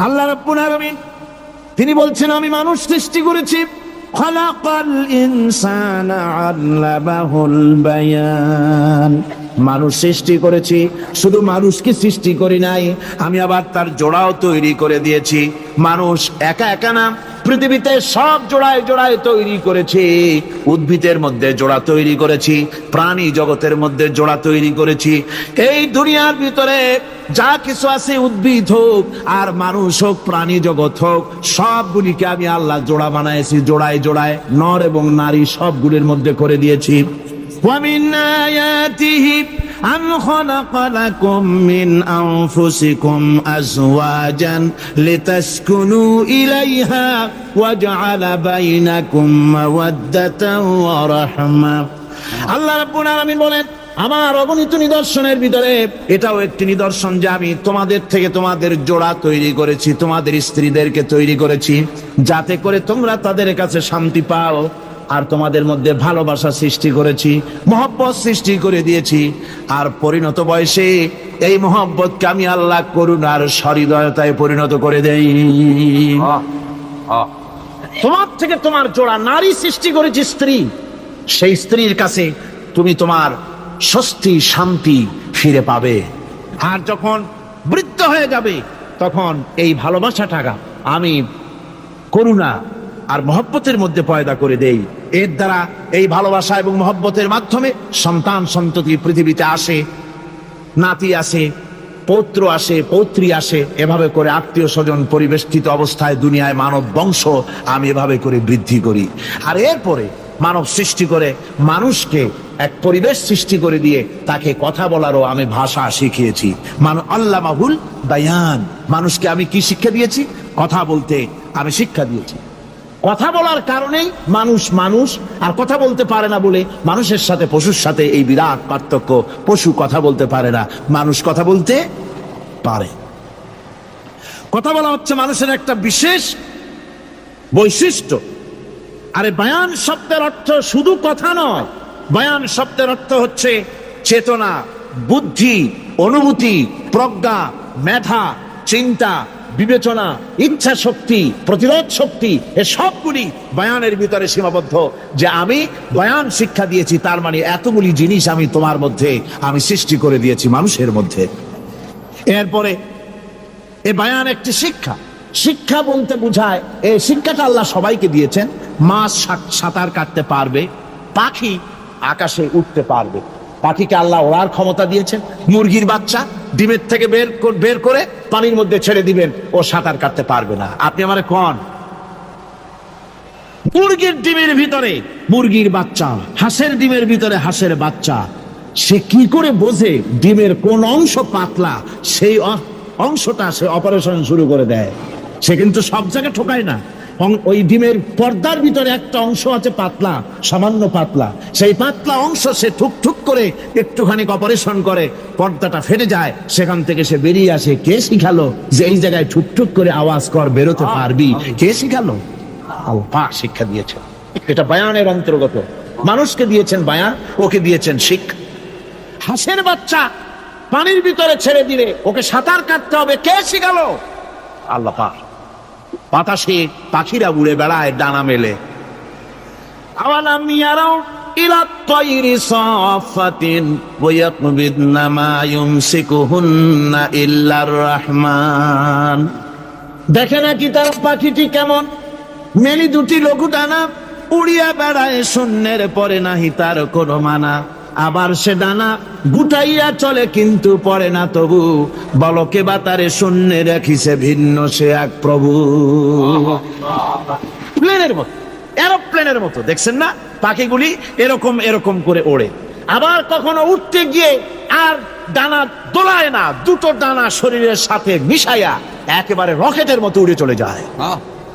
আল্লাহ রাব্বুল আলামিন তিনি বলছেন আমি মানুষ সৃষ্টি করেছি, খালাকাল ইনসানা আল্লামাহুল বায়ান। মানুষ সৃষ্টি করেছি, শুধু মানুষকে সৃষ্টি করি নাই, আমি আবার তার জোড়াও তৈরি করে দিয়েছি। মানুষ একা একা না, পৃথিবীতে সব জোড়ায় জোড়ায় তৈরি করেছি। উদ্ভিদের মধ্যে জোড়া তৈরি করেছি, প্রাণী জগতের মধ্যে জোড়া তৈরি করেছি। এই দুনিয়ার ভিতরে যা কিছু আছে, উদ্ভিদ হোক আর মানুষ হোক, প্রাণী জগৎ হোক, সবগুলিকে আমি আল্লাহ জোড়া বানাইছি, জোড়ায় জোড়ায় নর এবং নারী সবগুলির মধ্যে করে দিয়েছি। وَمِنْ آيَاتِهِ أَنْ خَلَقَ لَكُم مِّنْ أَنفُسِكُمْ أَزْوَاجًا لِتَسْكُنُوا إِلَيْهَا وَجَعَلَ بَيْنَكُم مَّوَدَّةً وَرَحْمَةً। আল্লাহ রাব্বুল আলামিন বলেন, আমার অগণিত নিদর্শনের ভিতরে এটাও একটি নিদর্শন যে আমি তোমাদের থেকে তোমাদের জোড়া তৈরি করেছি, তোমাদের স্ত্রীদেরকে তৈরি করেছি, যাতে করে তোমরা তাদের কাছে শান্তি পাও। আর তোমাদের মধ্যে ভালোবাসা সৃষ্টি করেছি, মহব্বত সৃষ্টি করে দিয়েছি। আর পরিণত বয়সে এই মহব্বতকে আমি আল্লাহ করুণার সহৃদয়তায় পরিণত করে দেই। তোমার থেকে তোমার জোড়া নারী সৃষ্টি করেছি, স্ত্রী। সেই স্ত্রীর কাছে তুমি তোমার স্বস্তি শান্তি ফিরে পাবে। আর যখন বৃদ্ধ হয়ে যাবে তখন এই ভালোবাসাটা আমি করুণা আর মহব্বতের মধ্যে পয়দা করে দেই। এর দ্বারা এই ভালোবাসা এবং মহব্বতের মাধ্যমে সন্তান সন্ততি পৃথিবীতে আসে, নাতি আসে, পৌত্র আসে, পৌত্রী আসে। এভাবে করে আত্মীয় স্বজন পরিবেষ্টিত অবস্থায় দুনিয়ায় মানব বংশ আমি এভাবে করে বৃদ্ধি করি। আর এরপরে মানব সৃষ্টি করে মানুষকে এক পরিবেশ সৃষ্টি করে দিয়ে তাকে কথা বলারও আমি ভাষা শিখিয়েছি। আল্লামাহুল বায়ান। মানুষকে আমি কি শিক্ষা দিয়েছি? কথা বলতে আমি শিক্ষা দিয়েছি। কথা বলার কারণেই মানুষ মানুষ, আর কথা বলতে পারে না বলে মানুষের সাথে পশুর সাথে এই বিরাট পার্থক্য। পশু কথা বলতে পারে না, মানুষ কথা বলতে পারে। কথা বলা হচ্ছে মানুষের একটা বিশেষ বৈশিষ্ট্য। আরে বায়ান শব্দের অর্থ শুধু কথা নয়, বায়ান শব্দের অর্থ হচ্ছে চেতনা, বুদ্ধি, অনুভূতি, প্রজ্ঞা, মেধা, চিন্তা, বিবেচনা, ইচ্ছা শক্তি, প্রতিরোধ শক্তি, এ সবগুলি বয়ানের ভিতরে সীমাবদ্ধ। যে আমি বয়ান শিক্ষা দিয়েছি, তার মানে এতগুলি জিনিস আমি তোমার মধ্যে আমি সৃষ্টি করে দিয়েছি মানুষের মধ্যে। এরপরে এ বয়ান একটি শিক্ষা। শিক্ষা বলতে বোঝায়, এই শিক্ষাটা আল্লাহ সবাইকে দিয়েছেন। মাছ সাঁতার কাটতে পারবে, পাখি আকাশে উঠতে পারবে, পাখিকে আল্লাহ ওড়ার ক্ষমতা দিয়েছেন। মুরগির বাচ্চা ডিমের থেকে বের করে পানির মধ্যে ছেড়ে দিবেন, ও সাঁতার কাটতে পারবে না। আপনি আমারে কোন মুরগির ডিমের ভিতরে মুরগির বাচ্চা, হাঁসের ডিমের ভিতরে হাঁসের বাচ্চা, সে কি করে বোঝে ডিমের কোন অংশ পাতলা? সেই অংশটা সে অপারেশন শুরু করে দেয়। সে কিন্তু সব জায়গায় ঠোকায় না। ওই ডিমের পর্দার ভিতরে একটা অংশ আছে পাতলা, সামান্য পাতলা, সেই পাতলা অংশ সে ঠুক ঠুক করে একটুখানি অপারেশন করে, পর্দাটা ফেটে যায়, সেখান থেকে সে বেরিয়ে আসে। কে শিখালো যে এই জায়গায় ঠুক ঠুক করে আওয়াজ কর, বেরোতে পারবি? কে শিখালো? আল্লাহ শিক্ষা দিয়েছেন। এটা বায়ানের অন্তর্গত। মানুষকে দিয়েছেন বায়ান, ওকে দিয়েছেন শিক্ষা। হাঁসের বাচ্চা পানির ভিতরে ছেড়ে দিলে ওকে সাঁতার কাটতে হবে, কে শিখালো? আল্লাহ পাক। বাতাসে পাখিরা উড়ে বেড়ায় ডানা মেলে। আওয়ালাম ইয়ারাউ ইলা তায়রি সাফাতিন ওয়া ইয়াকবিদনা মা ইউমসিকুহুন্না ইল্লার রহমান। দেখে নাকি তার পাখিটি কেমন? মেলি দুটি লঘু ডানা, উড়িয়া বেড়ায় শূন্যের পরে নাহি তার কোনো মানা। আবার সে ডানা গুটাইয়া চলে কিন্তু পড়ে না তবু, বলকে বাতারে শূন্যে রাখিছে ভিন্ন সে এক প্রভু। প্লেনের মতো, এরোপ্লেনের মতো দেখছেন না পাখিগুলি এরকম এরকম করে ওড়ে। আবার কখনো উঠতে গিয়ে আর ডানা দোলায় না, দুটো ডানা শরীরের সাথে মিশাইয়া একেবারে রকেটের মতো উড়ে চলে যায়,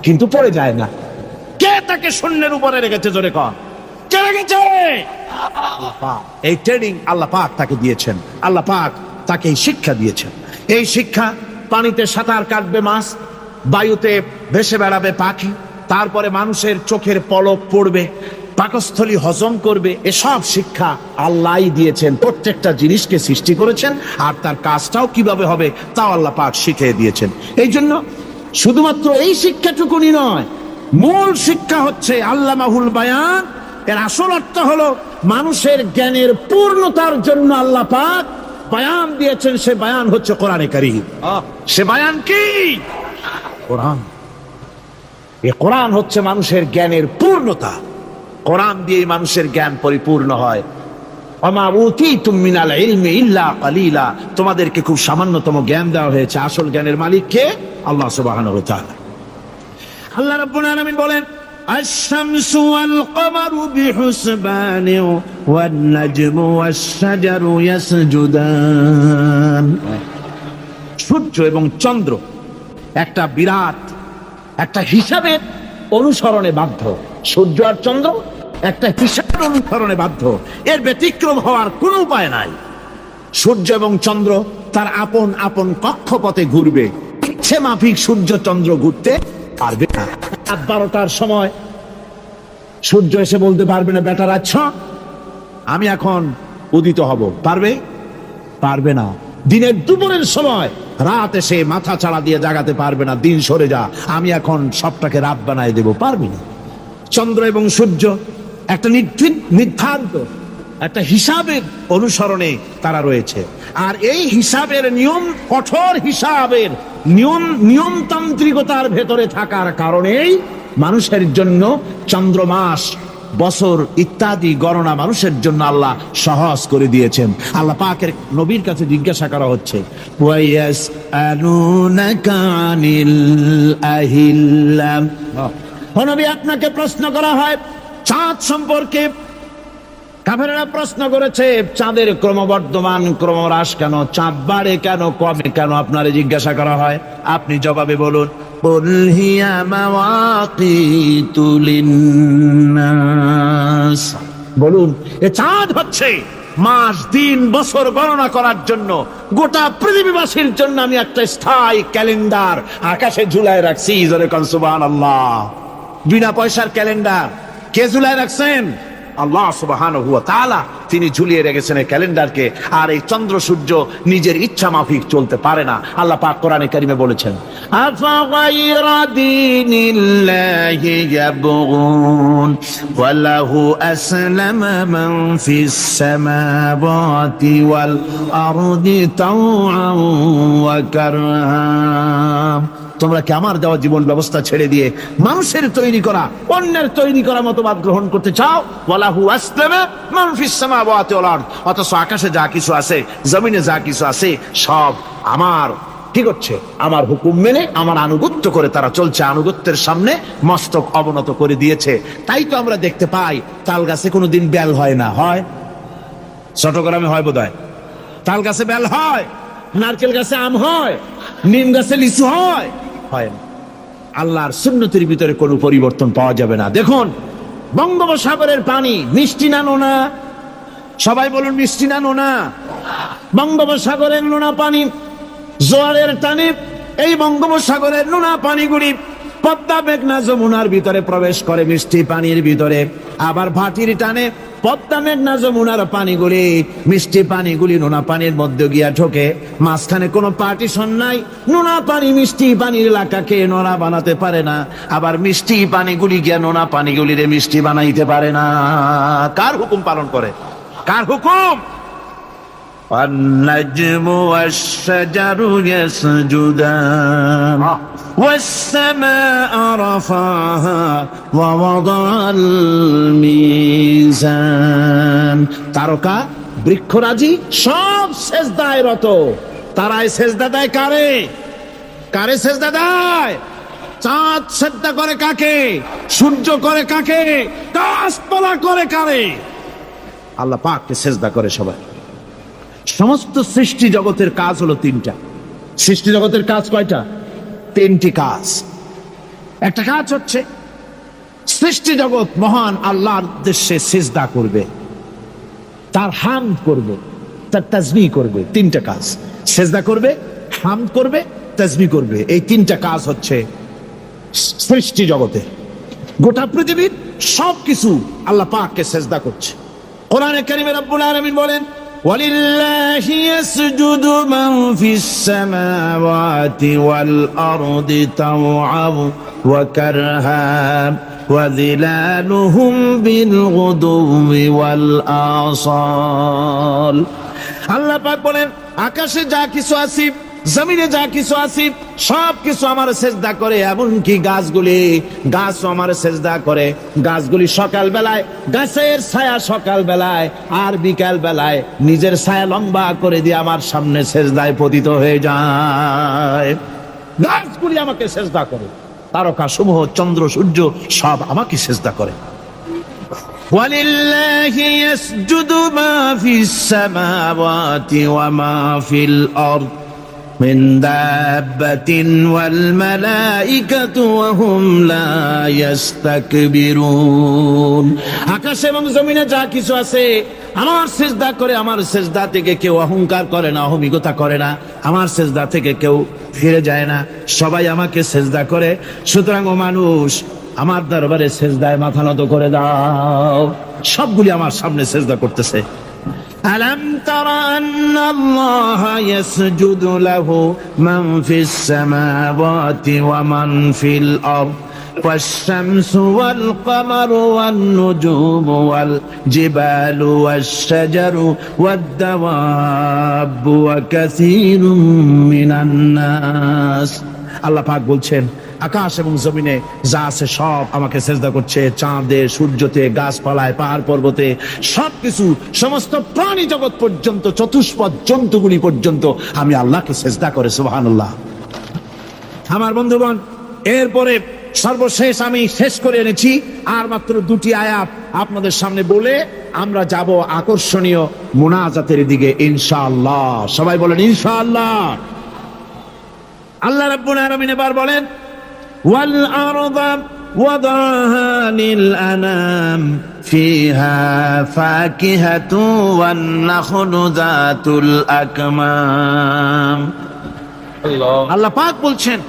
কিন্তু পড়ে যায় না। কে তাকে শূন্যের উপরে রেখেছে? জোরে কর, কে রেখেছে? এই ট্রেনিং আল্লাহ পাক তাকে দিয়েছেন। আল্লাহ পাক তাকে এই শিক্ষা দিয়েছেন। এই শিক্ষা, পানিতে সাঁতার কাটবে মাছ, বায়ুতে ভেসে বেড়াবে পাখি, তারপরে মানুষের চোখের পলক পড়বে, পাকস্থলী হজম করবে, এসব শিক্ষা আল্লাহই দিয়েছেন। প্রত্যেকটা জিনিসকে সৃষ্টি করেছেন, আর তার কাজটাও কিভাবে হবে তাও আল্লাহ পাক শিখিয়ে দিয়েছেন। এই জন্য শুধুমাত্র এই শিক্ষাটুকুনি নয়, মূল শিক্ষা হচ্ছে আল্লামাহুল বায়ান। এর আসল অর্থ হলো মানুষের জ্ঞানের পূর্ণতার জন্য আল্লাহ পাক বায়ান দিয়েছেন। সে বায়ান হচ্ছে কোরআনে কারীম। সে বায়ান কি? কোরআন। এই কোরআন হচ্ছে মানুষের জ্ঞানের পূর্ণতা। কোরআন দিয়েই মানুষের জ্ঞান পরিপূর্ণ হয়। ওমা উতীতুম মিনাল ইলমি ইল্লা কালিলা, তোমাদেরকে খুব সামান্যতম জ্ঞান দেওয়া হয়েছে। আসল জ্ঞানের মালিক কে? আল্লাহ সুবহানাহু ওয়া তাআলা। আল্লাহ রাব্বুল আলামিন বলেন, আশ-শামসু ওয়াল কমারু বিহুসবানি ওয়ান নাজমু ওয়াশ-শাজারু ইয়াসজুদান। সূর্য এবং চন্দ্র একটা বিরাট একটা হিসাবের অনুসরণে বাধ্য। সূর্য আর চন্দ্র একটা হিসাবের অনুসরণে বাধ্য, এর ব্যতিক্রম হওয়ার কোনো উপায় নাই। সূর্য এবং চন্দ্র তার আপন আপন কক্ষপথে ঘুরবে, ইচ্ছে মাফিক সূর্য চন্দ্র ঘুরতে পারবে না। রাত 12টার সময় সূর্য এসে বলতে পারবে না, বেটা আচ্ছা আমি এখন উদিত হব, পারবে? পারবে না। দিনের দুপুরের সময় রাত এসে মাথা চাড়া দিয়ে জাগাতে পারবে না, দিন সরে যা আমি এখন সবটাকে রাত বানায় দেব, পারবে না। চন্দ্র এবং সূর্য একটা নির্ধারিত একটা হিসাবের অনুসরণে তারা রয়েছে, আর এই হিসাবের নিয়ম, কঠোর হিসাবের নিয়মতান্ত্রিকতার ভেতরে থাকার কারণেই মানুষের জন্য চন্দ্র, মাস, বছর ইত্যাদি গণনা মানুষের জন্য আল্লাহ সহজ করে দিয়েছেন। আল্লাহ পাকের নবীর কাছে জিজ্ঞাসা করা হচ্ছে, ওয়ায়াসআলুনাকা আনিল আহিল্লাম, ও নবী আপনাকে প্রশ্ন করা হয় চাঁদ সম্পর্কে। কাফেররা প্রশ্ন করেছে চাঁদের ক্রমবর্ধমান ক্রমহ্রাস কেন, চাঁদ বাড়ে কেন, কমে কেন, আপনারে জিজ্ঞাসা করা হয়, আপনি জবাবে বলুন, কুল হিয়া মাওয়াকিতু লিন্নাস, বলুন এ চাঁদ হচ্ছে মাস, দিন, বছর গণনা করার জন্য, গোটা পৃথিবীবাসীর জন্য আমি একটা স্থায়ী ক্যালেন্ডার আকাশে ঝুলায় রাখছি। জোরে কোন সুবহানাল্লাহ। বিনা পয়সার ক্যালেন্ডার কে ঝুলায় রাখছেন? আল্লাহ সুবহানাহু ওয়া তাআলা। তিনি ঝুলিয়ে রেখেছেন এই ক্যালেন্ডারকে। আর এই চন্দ্র সূর্য নিজের ইচ্ছা মাফিক চলতে পারে না। আল্লাহ পাক কোরআনে কারিমে বলেছেন, আফাগায়রা দীনিল্লাহি ইয়াবগুন ওয়া লাহু আসলামা মান ফিস সামাওয়াতি ওয়াল আরদি তাওআন ওয়া কারহা। তোমরা কি আমার দেওয়া জীবন ব্যবস্থা ছেড়ে দিয়ে মানুষের তৈরি করা, অন্যের তৈরি করা মতবাদ গ্রহণ করতে চাও? ওয়ালাহু আসলামা মান ফিস সামাওয়াতি ওয়াল আরদ, অথচ আকাশে যা কিছু আছে, জমিনে যা কিছু আছে, সব আমার কি করছে? আমার হুকুম মেনে, আমার আনুগত্য করে তারা চলছে। আনুগত্যের সামনে মস্তক অবনত করে দিয়েছে। তাই তো আমরা দেখতে পাই তাল গাছে কোনোদিন বেল হয় না। হয়? চট্টগ্রামে হয় বোধহয়। তাল গাছে বেল হয়, নারকেল গাছে আম হয়, নিম গাছে লিচু হয়? হয় না। আল্লাহর সুন্নতের ভিতরে কোনো পরিবর্তন পাওয়া যাবে না। দেখুন বঙ্গোপসাগরের পানি মিষ্টি না নোনা? সবাই বলুন মিষ্টি না নোনা? বঙ্গোপসাগরের নোনা পানি জোয়ারের টানে এই বঙ্গোপসাগরের নোনা পানিগুলি পদ্মা, মেঘনা, যমুনার ভিতরে প্রবেশ করে মিষ্টি পানির ভিতরে। আবার ভাটির টানে পদ্মা, মেঘনা, যমুনার পানিগুলি, মিষ্টি পানিগুলি নোনা পানির মধ্যে গিয়া ঢোকে। মাঝখানে কোনো পার্টিশন নাই। নোনা পানি মিষ্টি পানির এলাকাকে নোনা বানাতে পারে না, আবার মিষ্টি পানিগুলি গিয়া নোনা পানিগুলিরে মিষ্টি বানাইতে পারে না। কার হুকুম পালন করে? কার হুকুম? والنجم والشجر يسجدان والسماء رفعها ووضع الميزان। তারকা, বৃক্ষরাজি সব সেজদায় রত। তারাই সেজদা দেয় কারে? কারে সেজদা দেয়? চাঁদ সেজদা করে কাকে? সূর্য করে কাকে? গাছপালা করে কারে? আল্লাহ পাককে সেজদা করে সবাই। সমস্ত সৃষ্টি জগতের কাজ হলো তিনটা। সৃষ্টি জগতের কাজ কয়টা? তিনটি কাজ। একটা কাজ হচ্ছে সৃষ্টি জগৎ মহান আল্লাহর উদ্দেশ্যে সিজদা করবে, তার হামদ করবে, তার তাসবিহ করবে। তিনটা কাজ, সিজদা করবে, হামদ করবে, তাসবিহ করবে। এই তিনটা কাজ হচ্ছে সৃষ্টি জগতে। গোটা পৃথিবীর সবকিছু আল্লাহ পাককে সেজদা করছে। কোরআনে কারীমে রব্বুল আলামিন বলেন, ওয়ালিল্লাহি ইয়াসজুদু মান ফিস সামাওয়াতি ওয়াল আরদি তাওআন ওয়া কারহা ওয়া যিলালুহুম বিল গুদুওয়ি ওয়াল আসাল। আল্লাহ পাক বলেন, আকাশে যা কিছু আছে, জমিনে যা কিছু আছে, সব কিছু আমার সেজদা করে। এমনকি গাছ আমার সেজদা করে। গাছগুলি সকাল বেলায় গাছের ছায়া সকাল বেলায়, আর বিকাল বেলায় নিজের ছায়া লম্বা করে দিয়ে আমার সামনে সেজদায় পতিত হয়ে যায়। গাছগুলি আমাকে সেজদা করে, তারকা সমূহ, চন্দ্র সূর্য সব আমাকে সেজদা করে। ওয়ালিল্লাহি ইয়াসজুদু মা ফিস সামাওয়াতি ওয়া মা ফিল আরদ মিন দাব্বাতিন ওয়াল মালাইকাতু ওয়া হুম লা ইস্তাকবিরুন। আকাশ এবং জমিনে যা কিছু আছে আমার সিজদা করে। আমার সিজদা থেকে কেউ অহংকার করে না, অহমিকতা করে না। আমার সিজদা থেকে কেউ ফিরে যায় না, সবাই আমাকে সিজদা করে। সুতরাং ও মানুষ, আমার দরবারে সিজদায় মাথা নত করে দাও। সবগুলি আমার সামনে সিজদা করতেছে। আলাম তারা আন্নাল্লাহা ইয়াসজুদু লাহু মান ফিস সামাওয়াতি ওয়া মান ফিল আরদ والشمس والقمر والنجوم والجبال والشجر والدواب وكثير من الناس। আল্লাহ পাক বলছেন, আকাশ এবং জমিনে যা আছে সব আমাকে সেজদা করছে। চাঁদে, সূর্যতে, গাছপালায়, পাহাড় পর্বতে, সবকিছু, সমস্ত প্রাণী জগৎ পর্যন্ত, চতুষ্পদ জন্তুগুলি পর্যন্ত আমি আল্লাহকে সেজদা করে। সুবহানাল্লাহ। আমার বন্ধুগণ, এরপরে সর্বশেষ আমি শেষ করে এনেছি আর মাত্র দুটি আয়াত আপনাদের সামনে বলে আমরা যাব আকর্ষণীয় মুনাজাতের দিকে ইনশাআল্লাহ। সবাই বলেন ইনশাআল্লাহ। আল্লাহ রাব্বুল আলামিন এবার বলেন, ওয়াল আরদা ওয়াদাহা লিল আনাম ফিহা ফাকিহাতু ওয়ান নাখলু যাতুল আকমাম। আল্লাহ পাক বলছেন,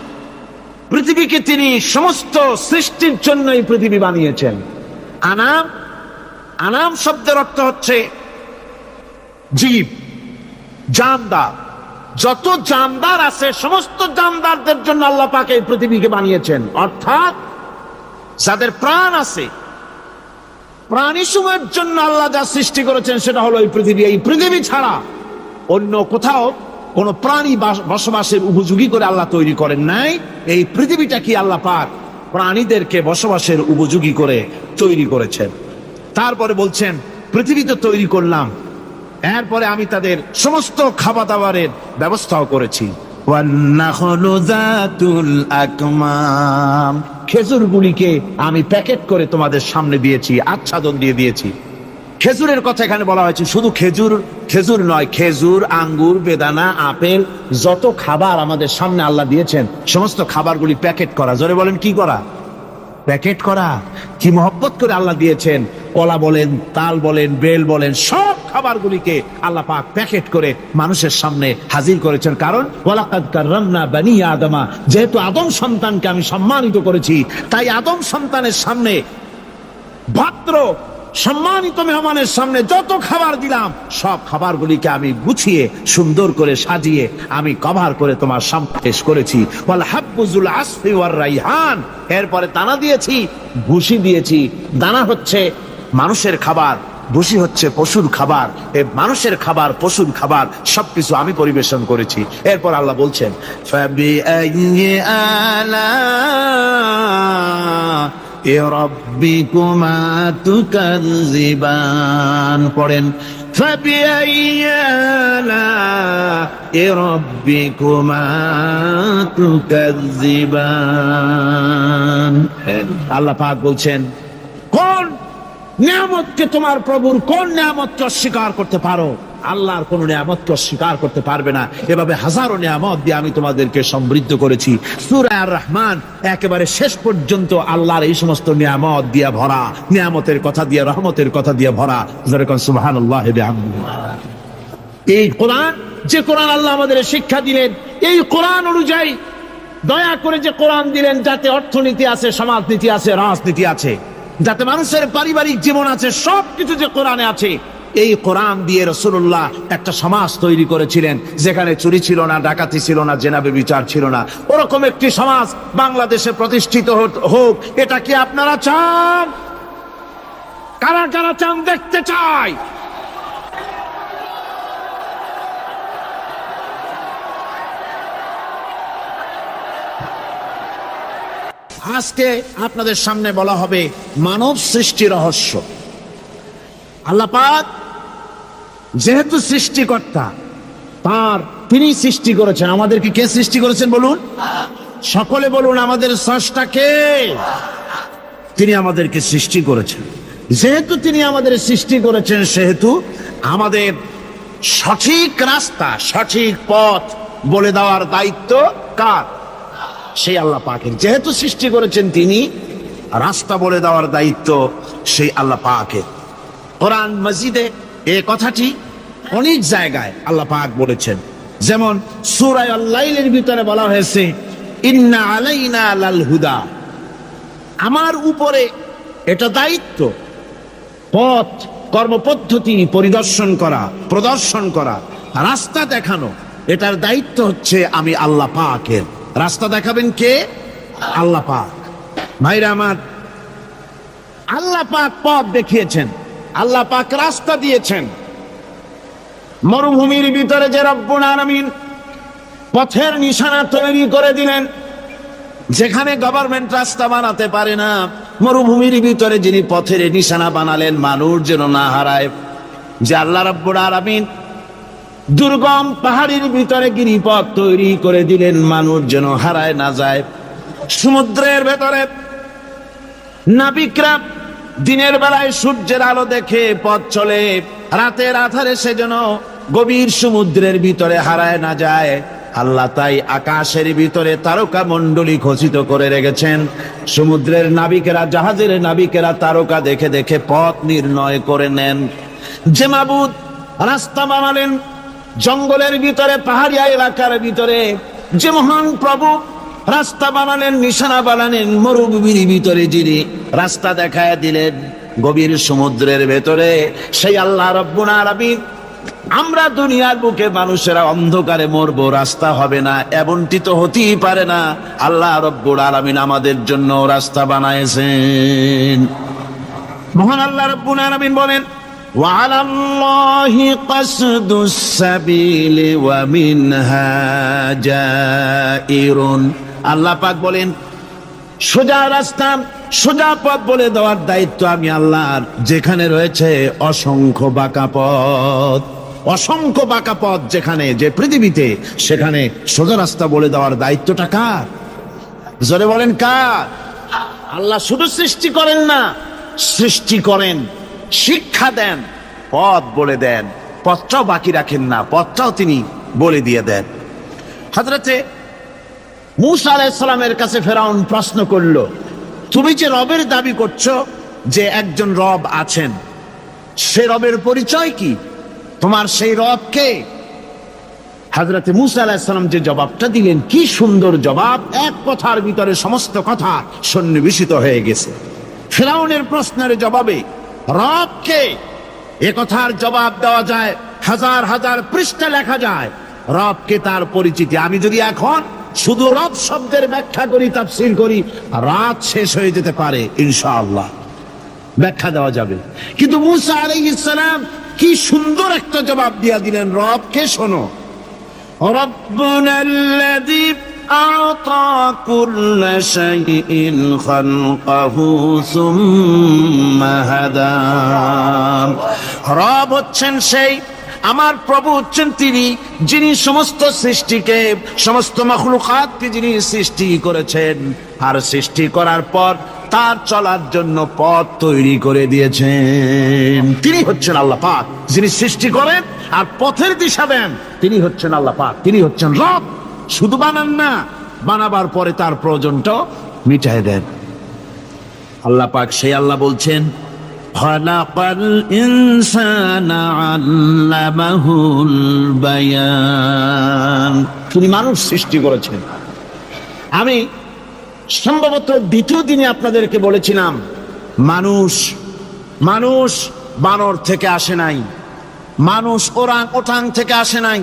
পৃথিবীকে তিনি সমস্ত সৃষ্টির জন্য এই পৃথিবী বানিয়েছেন। আনাম, আনাম শব্দের অর্থ হচ্ছে জীব, জানদার। যত জানদার আছে সমস্ত জানদারদের জন্য আল্লাহ পাক এই পৃথিবীকে বানিয়েছেন। অর্থাৎ যাদের প্রাণ আছে, প্রাণী সময়ের জন্য আল্লাহ যা সৃষ্টি করেছেন সেটা হলো এই পৃথিবী। এই পৃথিবী ছাড়া অন্য কোথাও কোন প্রাণী বসবাসের উপযোগী করে আল্লাহ তৈরি করেন নাই। এই পৃথিবীটা কি আল্লাহ পাক প্রাণীদেরকে বসবাসের উপযোগী করে তৈরি করেছেন। তারপরে বলছেন, পৃথিবী তো তৈরি করলাম, এরপরে আমি তাদের সমস্ত খাবার দাবারের ব্যবস্থাও করেছি। খেজুরগুলিকে আমি প্যাকেট করে তোমাদের সামনে দিয়েছি, আচ্ছাদন দিয়ে দিয়েছি। খেজুরের কথা এখানে বলা হয়েছে, শুধু খেজুর নয়, খেজুর, আঙ্গুর, বেদানা, আপেল, যত খাবার আমাদের সামনে আল্লাহ দিয়েছেন সমস্ত খাবারগুলি প্যাকেট করা। জোরে বলেন, কি করা? প্যাকেট করা। কি মহব্বত করে আল্লাহ দিয়েছেন। কলা বলেন, তাল বলেন, বেল বলেন, সব খাবারগুলিকে আল্লাহ পাক প্যাকেট করে মানুষের সামনে হাজির করেছেন। কারণ ওয়ালাকাদ কাররামনা বানি আদমা, যেহেতু আদম সন্তানকে আমি সম্মানিত করেছি, তাই আদম সন্তানের সামনে, ভদ্র সম্মানিত মেহমানের সামনে যত খাবার দিলাম সব খাবারগুলিকে আমি গুছিয়ে সুন্দর করে সাজিয়ে আমি কভার করে তোমার সামনে পেশ করেছি। ওয়াল হাব্বুজুল আসফি ওয়ার রাইহান, এরপরে দানা দিয়েছি, ভুসি দিয়েছি। দানা হচ্ছে মানুষের খাবার, ভুসি হচ্ছে পশুর খাবার। এই মানুষের খাবার, পশুর খাবার সবকিছু আমি পরিবেশন করেছি। এরপর আল্লাহ বলছেন, ফাবিআইয়ি আলা রাব্বিকুমা তুকাযযিবান। পড়েন, ফাবিআইয়ি আলা রাব্বিকুমা তুকাযযিবান। আল্লাহ পাক বলছেন, কোন নিয়ামতকে, তোমার প্রভুর কোন নিয়ামতকে অস্বীকার করতে পারো? আল্লাহর কোন নিয়ামতকে অস্বীকার করতে পারবে না। এভাবে হাজারো নিয়ামত দিয়ে আমি তোমাদেরকে সমৃদ্ধ করেছি। সূরা আর রহমান একেবারে শেষ পর্যন্ত আল্লাহর এই সমস্ত নিয়ামত দিয়ে ভরা, নিয়ামতের কথা দিয়ে, রহমতের কথা দিয়ে ভরা। যেরকম সুবহানাল্লাহ বিহামদিহি। এই কোরআন, যে কোরআন আল্লাহ আমাদের শিক্ষা দিলেন, এই কোরআন অনুযায়ী দয়া করে যে কোরআন দিলেন, যাতে অর্থনীতি আছে, সমাজনীতি আছে, রাজনীতি আছে, যাতে মানুষের পারিবারিক জীবন আছে, সবকিছু যে কোরআনে আছে। এই কোরআন দিয়ে রাসূলুল্লাহ একটা সমাজ তৈরি করেছিলেন যেখানে চুরি ছিল না, ডাকাতি ছিল না, জেনা ব্যভিচার ছিল না। ওরকম একটি সমাজ বাংলাদেশে প্রতিষ্ঠিত হোক, এটা কি আপনারা চান? কারা কারা চান? দেখতে চাই। আজকে আপনাদের সামনে বলা হবে মানব সৃষ্টি রহস্য। আল্লাহ পাক যেহেতু সৃষ্টিকর্তা, তিনি সৃষ্টি করেছেন। আমাদেরকে কে সৃষ্টি করেছেন বলুন? সকলে বলুন, আমাদের স্রষ্টা কে? তিনি আমাদেরকে সৃষ্টি করেছেন। যেহেতু তিনি আমাদের সৃষ্টি করেছেন, সেহেতু আমাদের সঠিক রাস্তা, সঠিক পথ বলে দেওয়ার দায়িত্ব কার? সেই আল্লাহ পাকের। যেহেতু সৃষ্টি করেছেন তিনি, রাস্তা বলে দেওয়ার দায়িত্ব সেই আল্লাহ পাকের। কোরআন মাজিদে এই কথাটি অনেক জায়গায় আল্লাহ পাক বলেছেন। যেমন সূরা আল-লাইলের ভিতরে বলা হয়েছে, ইন্না আলাইনা লাল হুদা, আমার উপরে এটা দায়িত্ব, পথ কর্মপদ্ধতি পরিদর্শন করা, প্রদর্শন করা, রাস্তা দেখানো, এটার দায়িত্ব হচ্ছে আমি আল্লাহ পাকের। রাস্তা দেখাবেন কে? আল্লাহ পাক। ভাইরা আমার, আল্লাহ পাক পথ দেখিয়েছেন, আল্লাহ পাক রাস্তা দিয়েছেন। মরুভূমির ভিতরে যে রব্বুল আলামিন পথের নিশানা তৈরি করে দিলেন, যেখানে গভর্নমেন্ট রাস্তা বানাতে পারে না, মরুভূমির ভিতরে যিনি পথের নিশানা বানালেন মানুষ যেন না হারায়, যে আল্লাহ রব্বুল আলামিন দুর্গম পাহাড়ের ভিতরে গিরিপথ তৈরি করে দিলেন মানুষ যেন হারায় না যায়। সমুদ্রের ভেতরে নাবিকরা দিনের বেলায় সূর্যের আলো দেখে পথ চলে, রাতের আধারে সে যেন গভীর সমুদ্রের ভিতরে হারায় না যায়। আল্লাহ তাই আকাশের ভিতরে তারকা মণ্ডলী খচিত করে রেখেছেন। সমুদ্রের নাবিকেরা, জাহাজের নাবিকেরা তারকা দেখে দেখে পথ নির্ণয় করে নেন। যে মাবুদ রাস্তা বানালেন জঙ্গলের ভিতরে, পাহাড়িয়া এলাকার ভিতরে, যে মহান প্রভু রাস্তা বানালেন, নিশানা বানালেন মরুভূমির ভিতরে, যিনি রাস্তা দেখায় দিলেন গভীর সমুদ্রের ভেতরে, সেই আল্লাহ রব্বুল আলামিন। আমরা দুনিয়ার বুকে মানুষেরা অন্ধকারে মরবো, রাস্তা হবে না, এমনটি তো হতেই পারে না। আল্লাহ রব্বুল আলামিন আমাদের জন্য রাস্তা বানাইছেন। মহান আল্লাহ রব্বুল আলামিন বলেন, وعلى الله قصد السبيل ومنها جائر। আল্লাহ পাক বলেন, সোজা রাস্তা, সোজা পথ বলে দেওয়ার দায়িত্ব আমি আল্লাহর। যেখানে রয়েছে অসংখ্য বাঁকা পথ, অসংখ্য বাঁকা পথ যেখানে, যে পৃথিবীতে, সেখানে সোজা রাস্তা বলে দেওয়ার দায়িত্বটা কার? জোরে বলেন কার? আল্লাহ শুধু সৃষ্টি করেন না, সৃষ্টি করেন, শিক্ষা দেন, পথ বলে দেন, পথটাও বাকি রাখেন না, পথটাও তিনি বলে দিয়ে দেন। হযরতে মূসা আলাইহিস সালামের কাছে ফেরাউন প্রশ্ন করলো, তুমি যে রবের দাবি করছো, যে একজন রব আছেন, সে রবের পরিচয় কি? তোমার সেই রব কে? হযরতে মূসা আলাইহিস সালাম যে জবাবটা দিলেন, কি সুন্দর জবাব! এক কথার ভিতরে সমস্ত কথা সন্নিবেশিত হয়ে গেছে। ফেরাউনের প্রশ্নের জবাবে রব কে, এ কথার জবাব দেওয়া যায়, হাজার হাজার পৃষ্ঠা লেখা যায়। রবকে, তার পরিচিতি। আমি যদি এখন শুধু রব শব্দের ব্যাখ্যা করি, তাফসীর করি, রাত শেষ হয়ে যেতে পারে, ইনশাআল্লাহ ব্যাখ্যা দেওয়া যাবে। কিন্তু মূসা আলাইহিস সালাম কি সুন্দর একটা জবাব দিয়া দিলেন রবকে। শোনো, রব্বুনাল্লাযী আ'তা কুল্লা শাইইন খালকাহু সুম্মা হাদা। রব হচ্ছেন সেই, আমার প্রভু হচ্ছেন তিনি, যিনি সমস্ত সৃষ্টিকে, সমস্ত মাখলুকাতকে যিনি সৃষ্টি করেছেন, আর সৃষ্টি করার পর তার চলার জন্য পথ তৈরি করে দিয়েছেন। তিনি হচ্ছেন আল্লাহ পাক, যিনি সৃষ্টি করেন আর পথের দিশা দেন। তিনি হচ্ছেন আল্লাহ পাক, তিনি হচ্ছেন রব। শুধু বানান না, বানাবার পরে তার প্রয়োজনটাও মিটাই দেন। আল্লাহ পাক সেই আল্লাহ বলছেন, খালাকাল ইনসানা আল্লামাহুল বায়ান। তিনি মানুষ সৃষ্টি করেছেন, আমি সম্ভবত দ্বিতীয় দিনে আপনাদেরকে বলেছিলাম, মানুষ বানর থেকে আসে নাই, মানুষ ওরাং ওটাং থেকে আসে নাই,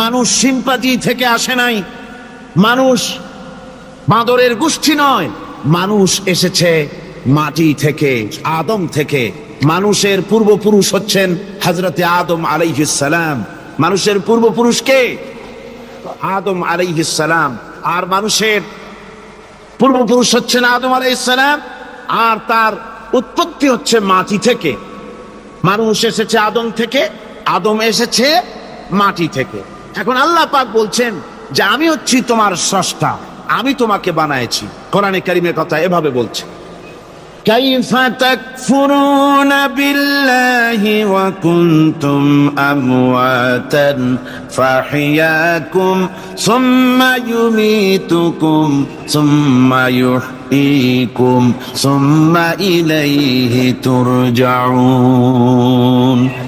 মানুষ সিম্পাজি থেকে আসে নাই, মানুষ বাঁদরের গোষ্ঠী নয়, মানুষ এসেছে মাটি থেকে, আদম থেকে। মানুষের পূর্বপুরুষ হচ্ছেন হযরতে আদম আলাইহিস সালাম। মানুষের পূর্বপুরুষ কে? আদম আলাইহিস সালাম। আর মানুষের পূর্বপুরুষ হচ্ছেন আদম আলাইহিস সালাম, আর তার উৎপত্তি হচ্ছে মাটি থেকে। মানুষ এসেছে আদম থেকে, আদম এসেছে মাটি থেকে। এখন আল্লাহ পাক বলছেন যে আমি হচ্ছি তোমার স্রষ্টা, আমি তোমাকে বানাইছি। কোরআনে কারীমের কথা এভাবে বলছে, কাইফা তাকফুরুনা বিল্লাহি ওয়া কুনতুম আমওয়াতান ফাহিয়াকুম সুম্মা ইউমীতুকুম সুম্মা ইউহয়ীকুম সুম্মা ইলাইহি তুরজাউন।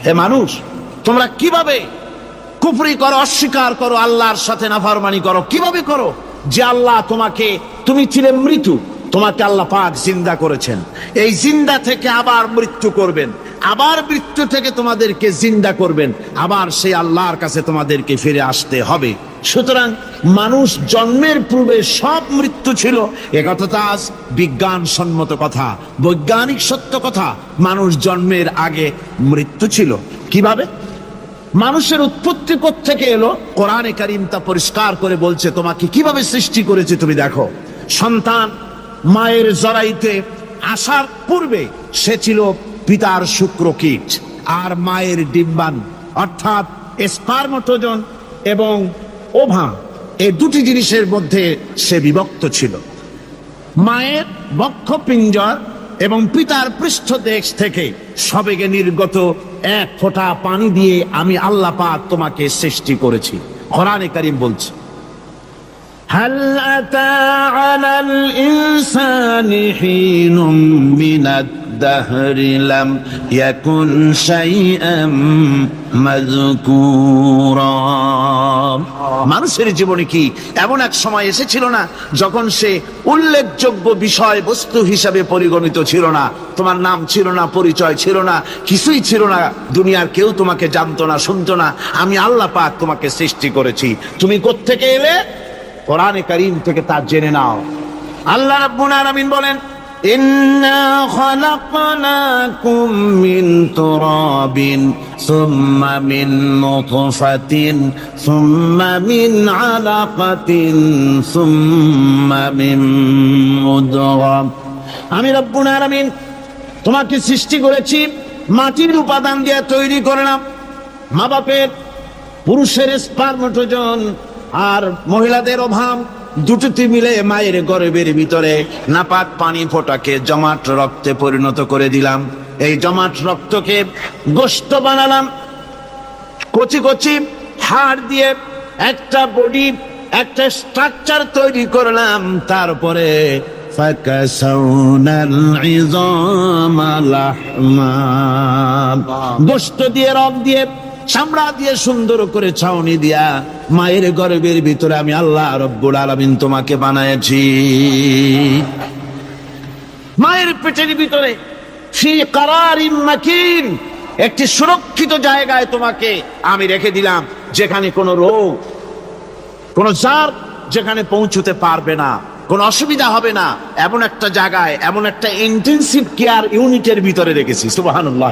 হে মানুষ, তোমরা কিভাবে কুফরি করো, অস্বীকার করো, আল্লাহর সাথে নাফরমানি করো? কিভাবে করো? যে আল্লাহ তুমি ছিলে মৃত্যু, তোমাকে আল্লাহ পাক জিন্দা করেছেন, এই জিন্দা থেকে আবার মৃত্যু করবেন, আবার মৃত্যু থেকে তোমাদেরকে জিন্দা করবেন, আবার সেই আল্লাহর কাছে তোমাদেরকে ফিরে আসতে হবে। সুতরাং মানুষ জন্মের পূর্বে সব মৃত্যু ছিল, একথা তো আজ বিজ্ঞান সম্মত কথা, বৈজ্ঞানিক সত্য কথা। মানুষ জন্মের আগে মৃত্যু ছিল। কিভাবে? মানুষের উৎপত্তি থেকে এলো, কোরআনে কারীম তা পরিষ্কার করে বলছে। তোমাকে কিভাবে সৃষ্টি করেছে তুমি দেখো। সন্তান মায়ের জরাইতে আসার পূর্বে সে ছিল পিতার শুক্রকীট আর মায়ের ডিম্বাণু, অর্থাৎ স্পার্মটোজন এবং ওভা, এই দুটি জিনিসের মধ্যে সে বিভক্ত ছিল। মায়ের বক্ষপিঞ্জর এবং পিতার পৃষ্ঠদেশ থেকে সবেগে নির্গত এক ফোঁটা পানি দিয়ে আমি আল্লাহ পাক তোমাকে সৃষ্টি করেছি। কোরআনে কারীম বলছে, হাল আতা আলাল ইনসানি হিনুম মিনাদ দাহরি লাম ইয়াকুন শাইআম মাযকুরা। মানুষের জীবনে কি এমন এক সময় এসেছিল না যখন সে উল্লেখযোগ্য বিষয় বস্তু হিসাবে পরিগণিত ছিল না? তোমার নাম ছিল না, পরিচয় ছিল না, কিছুই ছিল না, দুনিয়ার কেউ তোমাকে জানতো না, শুনতো না। আমি আল্লাহ পাক তোমাকে সৃষ্টি করেছি। তুমি কোত্থেকে এলে? কোরআনে কারীম থেকে তা জেনে নাও। আল্লাহ রাব্বুল আলামিন বলেন, ইন্না খালাকনাকুম মিন তুরাবিন সুম্মা মিন নুতফাতিন সুম্মা মিন আলাকাতিন সুম্মা মিন মুদগা। আমি রাব্বুল আলামিন তোমাকে সৃষ্টি করেছি, মাটির উপাদান দিয়ে তৈরি করলাম। মা বাপের, পুরুষের স্পার্মটোজন আর মহিলাদের অভাব দুটোতে মিলে মায়ের গর্ভের ভিতরে নাপাক পানি ফোঁটাকে জমাট রক্তে পরিণত করে দিলাম। এই জমাট রক্তকে গোশত বানালাম, কচি কচি হাড় দিয়ে একটা বডি, একটা স্ট্রাকচার তৈরি করলাম। তারপরে ফাকাসাউনাল ইযামা লাহমা, গোশত দিয়ে, রক দিয়ে, চামড়া দিয়ে সুন্দর করে ছাউনি দিয়া মায়ের গর্ভের ভিতরে আমি আল্লাহ রব্বুল আলামিন তোমাকে বানাইছি। মায়ের পেটের ভিতরে ফি কারারিন মাকিন, একটি সুরক্ষিত জায়গায় তোমাকে আমি রেখে দিলাম, যেখানে কোনো রোগ, কোনো জার যেখানে পৌঁছতে পারবে না, কোনো অসুবিধা হবে না। এমন একটা জায়গায়, এমন একটা ইন্টেনসিভ কেয়ার ইউনিটের ভিতরে রেখেছি। সুবহানাল্লাহ,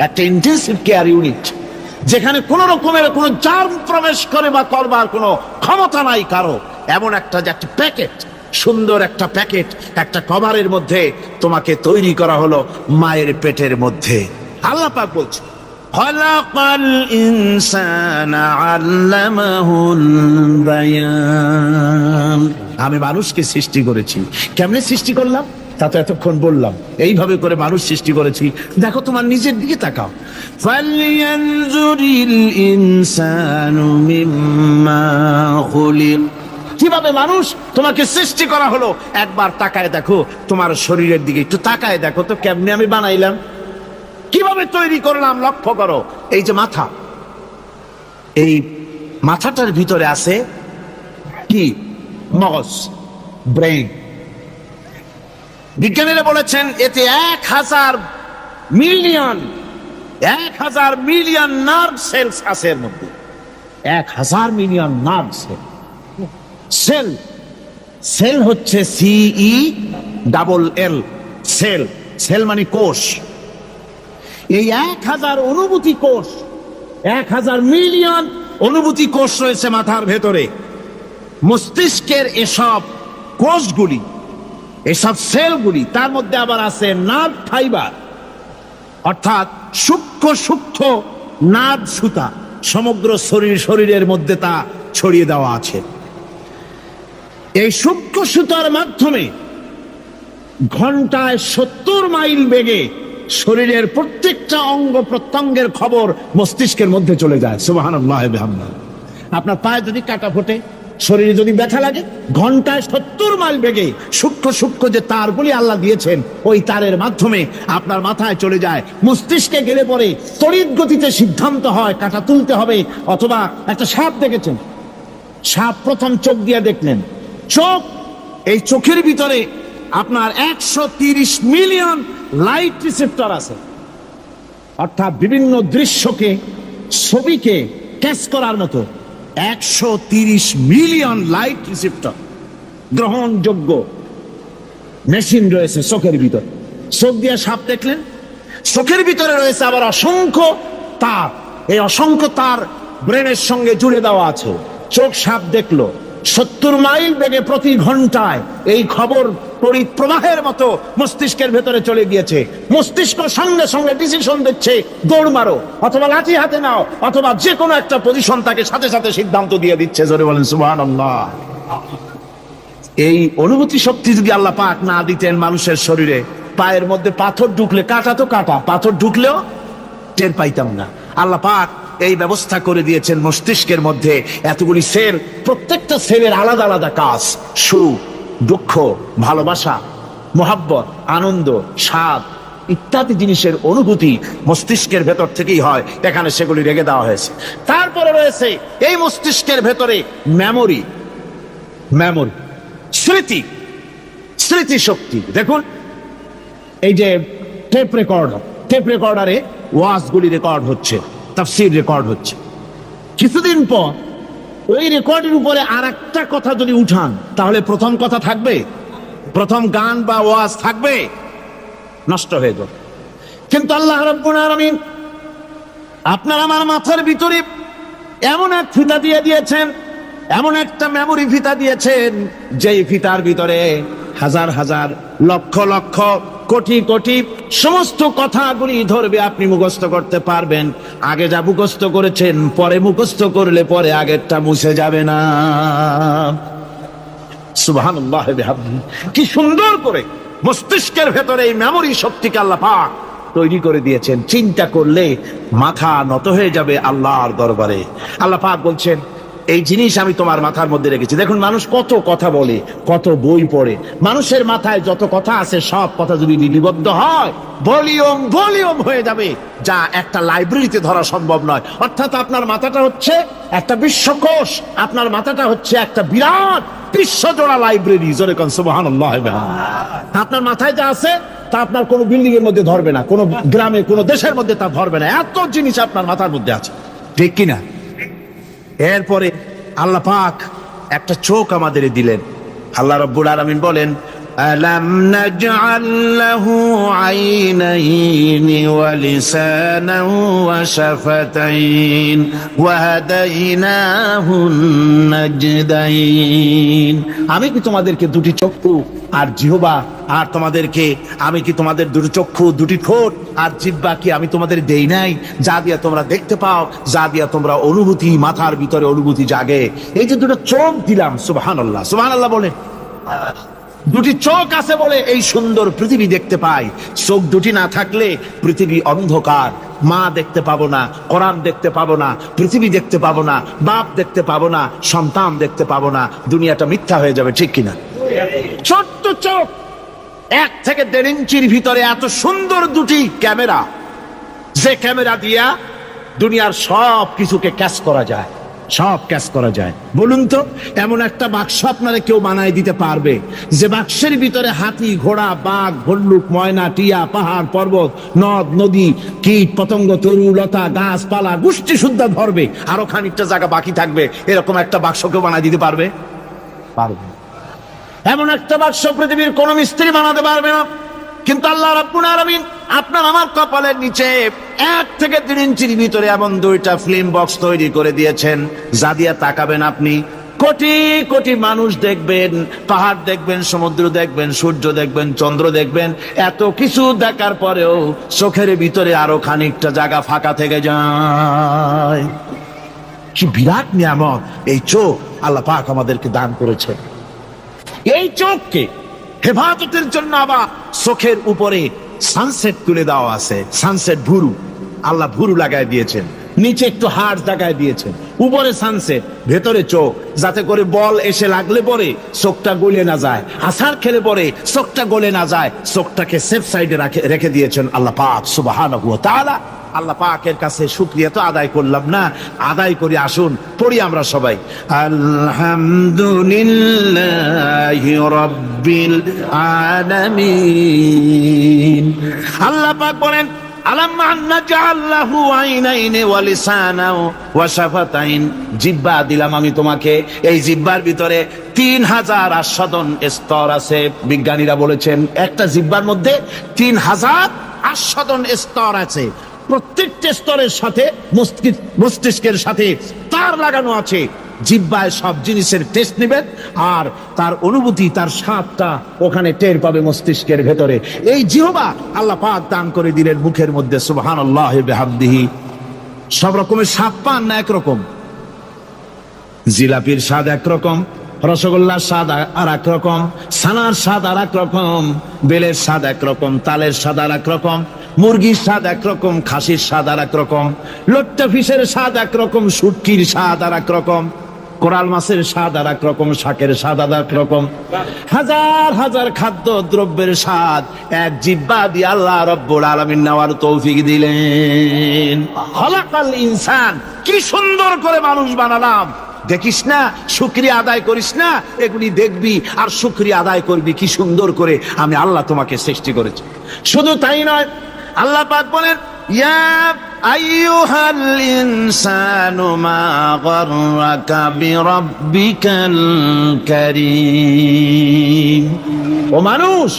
একটা ইন্টেনসিভ কেয়ার ইউনিট, যেখানে কোন রকমের কোন জার্ম প্রবেশ করে বা করবার কোনো ক্ষমতা নাই কারো। এমন একটা প্যাকেট, সুন্দর একটা প্যাকেট, একটা কভারের মধ্যে তোমাকে তৈরি করা হলো মায়ের পেটের মধ্যে। আল্লাহ পাক বলছে, খালাকাল ইনসানা আল্লামাহুল বায়ান। আমি মানুষকে সৃষ্টি করেছি। কেমনে সৃষ্টি করলাম তা তো এতক্ষণ বললাম। এইভাবে করে মানুষ সৃষ্টি করেছি। দেখো, তোমার নিজের দিকে তাকাও। ফালইয়ানজুরিল ইনসানু মিম্মা খুলিক, কিভাবে মানুষ তোমাকে সৃষ্টি করা হলো একবার তাকায় দেখো, তোমার শরীরের দিকে একটু তাকায় দেখো তো কেমনে আমি বানাইলাম, কিভাবে তৈরি করলাম। লক্ষ্য করো, এই যে মাথা, এই মাথাটার ভিতরে আছে কি? মগজ, ব্রেইন। বিজ্ঞানীরা বলেছেন এতে 1000 মিলিয়ন নার্ভ সেলস আছে এর মধ্যে। 1000 মিলিয়ন নার্ভ সেল। সেল হচ্ছে CELL, সেল। সেল মানে কোষ। এই 1000 অনুভূতি কোষ, 1000 মিলিয়ন অনুভূতি কোষ রয়েছে মাথার ভেতরে। মস্তিষ্কের এসব কোষগুলি, এসব সেলগুলি, তার মধ্যে আবার আছে নার্ভ ফাইবার, অর্থাৎ সূক্ষ্ম নার্ভ সুতা সমগ্র শরীরের মধ্যে তা ছড়িয়ে দেওয়া আছে। এই সূক্ষ্ম সুতার মাধ্যমে ঘন্টায় 70 মাইল বেগে শরীরের প্রত্যেকটা অঙ্গ প্রত্যঙ্গের খবর মস্তিষ্কের মধ্যে চলে যায়। সুবহানাল্লাহ বিহামদিহি। আপনার পায়ে যদি কাটা ফোটে, শরীরে যদি ব্যথা লাগে, ঘন্টায় 70 মাইল বেগে সূক্ষ্ম যে তারগুলি আল্লাহ দিয়েছেন, ওই তারের মাধ্যমে আপনার মাথায় চলে যায়। মস্তিষ্কে গেলে পরে তড়িৎ গতিতে সিদ্ধান্ত হয় কাটা তুলতে হবে, অথবা একটা সাপ দেখেছেন, সাপ প্রথম চোখ দিয়ে দেখলেন, চোখ, এই চোখের ভিতরে আপনার 130 মিলিয়ন লাইট রিসেপ্টর আছে, অর্থাৎ বিভিন্ন দৃশ্যকে, ছবিকে ক্যাচ করার মতো 130 মিলিয়ন লাইট রিসেপ্টর গ্রহণযোগ্য মেশিন রয়েছে চোখের ভিতরে। চোখ দিয়ে সাপ দেখলেন, চোখের ভিতরে রয়েছে আবার অসংখ্য তার। এই অসংখ্য তার ব্রেনের সঙ্গে জুড়ে দেওয়া আছে। চোখ সাপ দেখলো, 70 মাইল বেগে প্রতি ঘন্টায় এই খবর তড়িৎ প্রবাহের মতো মস্তিষ্কের ভেতরে চলে গিয়েছে। মস্তিষ্ক সঙ্গে সঙ্গে ডিসিশন দিচ্ছে, দৌড় মারো, অথবা লাঠি হাতে নাও, অথবা যে কোনো একটা পজিশন তাকে সাথে সাথে সিদ্ধান্ত দিয়ে দিচ্ছে। জোরে বলেন সুবহানাল্লাহ। এই অনুভূতি শক্তি যদি আল্লাহ পাক না দিতেন মানুষের শরীরে, পায়ের মধ্যে পাথর ঢুকলে, কাটা তো কাটা, পাথর ঢুকলেও টের পাইতাম না। আল্লাহ পাক এই ব্যবস্থা করে দিয়েছেন মস্তিষ্কের মধ্যে এতগুলি সেল, প্রত্যেকটা সেলের আলাদা আলাদা কাজ। সুখ, দুঃখ, ভালোবাসা, মোহাব্বত, আনন্দ, স্বাদ ইত্যাদি জিনিসের অনুভূতি মস্তিষ্কের ভেতর থেকেই হয়। এখানে সেগুলি রেখে দেওয়া হয়েছে। তারপরে রয়েছে এই মস্তিষ্কের ভেতরে মেমোরি, স্মৃতি শক্তি। দেখুন, এই যে টেপ রেকর্ডারে ওয়াজগুলি রেকর্ড হচ্ছে, তাফসীর রেকর্ড হচ্ছে। কিছুদিন পর ওই রেকর্ডের উপরে আর একটা কথা যদি উঠান, তাহলে প্রথম কথা থাকবে? প্রথম গান বা ওয়াজ থাকবে? নষ্ট হয়ে যাবে। কিন্তু আল্লাহ রাব্বুল আলামিন আপনার আমার মাথার ভিতরে এমন এক ফিতা দিয়ে দিয়েছেন, এমন একটা মেমোরি ফিতা দিয়েছেন, যেই ফিতার ভিতরে হাজার হাজার, লক্ষ লক্ষ, কোটি কোটি সমস্ত কথাগুলি ধরবে, আপনি মুখস্থ করতে পারবেন। আগে যা মুখস্থ করেছেন, পরে মুখস্থ করলে পরে আগেরটা মুছে যাবে না। সুবহানাল্লাহ বিহামদিহি। কি সুন্দর করে মস্তিষ্কের ভেতরে এই মেমোরি শক্তিকে আল্লাহ পাক তৈরি করে দিয়েছেন। চিন্তা করলে মাথা নত হয়ে যাবে আল্লাহর দরবারে। আল্লাহ পাক বলছেন, এই জিনিস আমি তোমার মাথার মধ্যে রেখেছি। দেখুন, মানুষ কত কথা বলে, কত বই পড়ে। মানুষের মাথায় যত কথা আছে, সব কথা যদি লিপিবদ্ধ হয়, ভলিউম হয়ে যাবে, যা একটা লাইব্রেরিতে ধরা সম্ভব নয়। অর্থাৎ আপনার মাথাটা হচ্ছে একটা বিশ্বকোষ, আপনার মাথাটা হচ্ছে একটা বিরাট বিশ্বজোড়া লাইব্রেরি। জোরে কোন সুবহানাল্লাহ। আপনার মাথায় যা আছে তা আপনার কোনো বিল্ডিং এর মধ্যে ধরবে না, কোনো গ্রামে, কোনো দেশের মধ্যে তা ধরবে না। এত জিনিস আপনার মাথার মধ্যে আছে, ঠিক কিনা? এরপরে আল্লাহ পাক একটা চোখ আমাদের দিলেন। আল্লাহ রাব্বুল আলামিন বলেন, আলাম নাজআল লাহু আইনাইনি ওয়া লিসানান ওয়া শাফাতাইন ওয়া হাদাইনাহুন নাজদাইন। আমি কি তোমাদেরকে দুটি চক্ষু আর জিহ্বা, আর তোমাদেরকে আমি কি তোমাদের দুটি চক্ষু, দুটি ঠোঁট আর জিহ্বা কি আমি তোমাদের দেই নাই, যা দিয়া তোমরা দেখতে পাও, যা দিয়া তোমরা অনুভূতি, মাথার ভিতরে অনুভূতি জাগে? এই যে দুটো চোখ দিলাম, সুবহানাল্লাহ, সুবহানাল্লাহ বলে। দুটি চোখ আছে বলে এই সুন্দর পৃথিবী দেখতে পাই। চোখ দুটি না থাকলে পৃথিবী অন্ধকার। মা দেখতে পাবো না, কোরআন দেখতে পাবো না, পৃথিবী দেখতে পাবো না, বাপ দেখতে পাবো না, সন্তান দেখতে পাবো না, দুনিয়াটা মিথ্যা হয়ে যাবে, ঠিক কিনা? ছোট্ট চোখ, 1 থেকে 1.5 ইঞ্চির ভিতরে এত সুন্দর দুটি ক্যামেরা, যে ক্যামেরা দিয়া দুনিয়ার সব কিছুকে ক্যাচ করা যায়। সব ক্যাশ করা যায়। বলুন তো, এমন একটা বাক্স আপনারা কেউ বানায় দিতে পারবে যে বাক্সের ভিতরে হাতি, ঘোড়া, বাঘ, ভল্লুক, ময়না, টিয়া, পাহাড়, পর্বত, নদ, নদী, কীট, পতঙ্গ, তরু, লতা, গাছপালা, গোষ্ঠী শুদ্ধা ধরবে, আরো খানিকটা জায়গা বাকি থাকবে, এরকম একটা বাক্স কেউ বানায় দিতে পারবে? পারবে। এমন একটা বাক্স পৃথিবীর কোন মিস্ত্রি বানাতে পারবে না। কিন্তু আল্লাহ রাব্বুল আলামিন আপনার আমার কপালের নিচে 1 থেকে 3 ইঞ্চির ভিতরে এমন 2টা ফিল্ম বক্স তৈরি করে দিয়েছেন, যা দিয়ে তাকাবেন আপনি কোটি কোটি মানুষ দেখবেন, পাহাড় দেখবেন, সমুদ্র দেখবেন, সূর্য দেখবেন, চন্দ্র দেখবেন। এত কিছু দেখার পরেও চোখের ভিতরে আরো খানিকটা জায়গা ফাঁকা থেকে যায়। কি বিরাট নিয়ামত এই চোখ আল্লাহ পাক আমাদেরকে দান করেছে। এই চোখকে হেফাজতের জন্য আবার চোখের উপরে সানসেট তুলে দেওয়া আছে। সানসেট ভুরু, আল্লাহ ভুরু লাগায় দিয়েছেন, নিচে একটু হাড় লাগায় দিয়েছেন, উপরে সানসেট, ভেতরে চোখ, যাতে করে বল এসে লাগলে পরে চোখটা গলে না যায়, আছাড় খেলে পরে চোখটা গলে না যায়। চোখটাকে সেফ সাইডে রেখে দিয়েছেন আল্লাহ পাক সুবহানাহু ওয়া তাআলা। আল্লাহ পাকের কাছে শুকরিয়া তো আদায় করলাম না, আদায় করি। আসুন পড়ি আমরা সবাই, আলহামদুলিল্লাহি রাব্বিল আলামিন। আল্লাহ পাক বলেন, আলাম নাজআল লাহু আইনাইনি ওয়া লিসানাও ওয়া শাফাতাইন। জিহ্বা দিলাম আমি তোমাকে, এই জিহ্বার ভিতরে 3000 আস্বাদন স্তর আছে। বিজ্ঞানীরা বলেছেন একটা জিহ্বার মধ্যে 3000 আস্বাদন স্তর আছে। প্রত্যেকটা স্তরের সাথে মস্তিষ্কের সাথে তার লাগানো আছে। জিহ্বায় সব জিনিসের টেস্ট নেবেন, আর তার অনুভূতি, তার স্বাদটা ওখানে টের পাবে মস্তিষ্কের ভেতরে। এই জিহ্বা আল্লাহ পাক দান করে দিলেন মুখের মধ্যে। সুবহানাল্লাহি ওয়া বিহামদিহি। সব রকমের স্বাদ পান না একরকম। জিলাপির স্বাদ একরকম, রসগোল্লার স্বাদ আর এক রকম, ছানার স্বাদ আর এক রকম, বেলের স্বাদ একরকম, তালের স্বাদ আর এক রকম, মুরগির স্বাদ একরকম, খাসির স্বাদ আর এক রকম, লোট্টা ফিশের স্বাদ একরকম, শুটকির স্বাদ আর এক রকম, কোরাল মাছের স্বাদ আর এক রকম, শাকের স্বাদ আর এক রকম। হাজার হাজার খাদ্য দ্রব্যের স্বাদ এক জিহ্বা দিয়ে আল্লাহ রাব্বুল আলামিন নেওয়ার তৌফিক দিলেন। খলাকাল ইনসান, কি সুন্দর করে মানুষ বানালাম। দেখিস না, শুকরিয়া আদায় করিস না, এগুলি দেখবি আর শুকরিয়া আদায় করবি কি সুন্দর করে আমি আল্লাহ তোমাকে সৃষ্টি করেছি। শুধু তাই নয়, আল্লাহ পাক বলেন, ইয়া আইয়ুহাল ইনসানু মা গাররাকা বিরাব্বিকাল কারীম। ও মানুষ,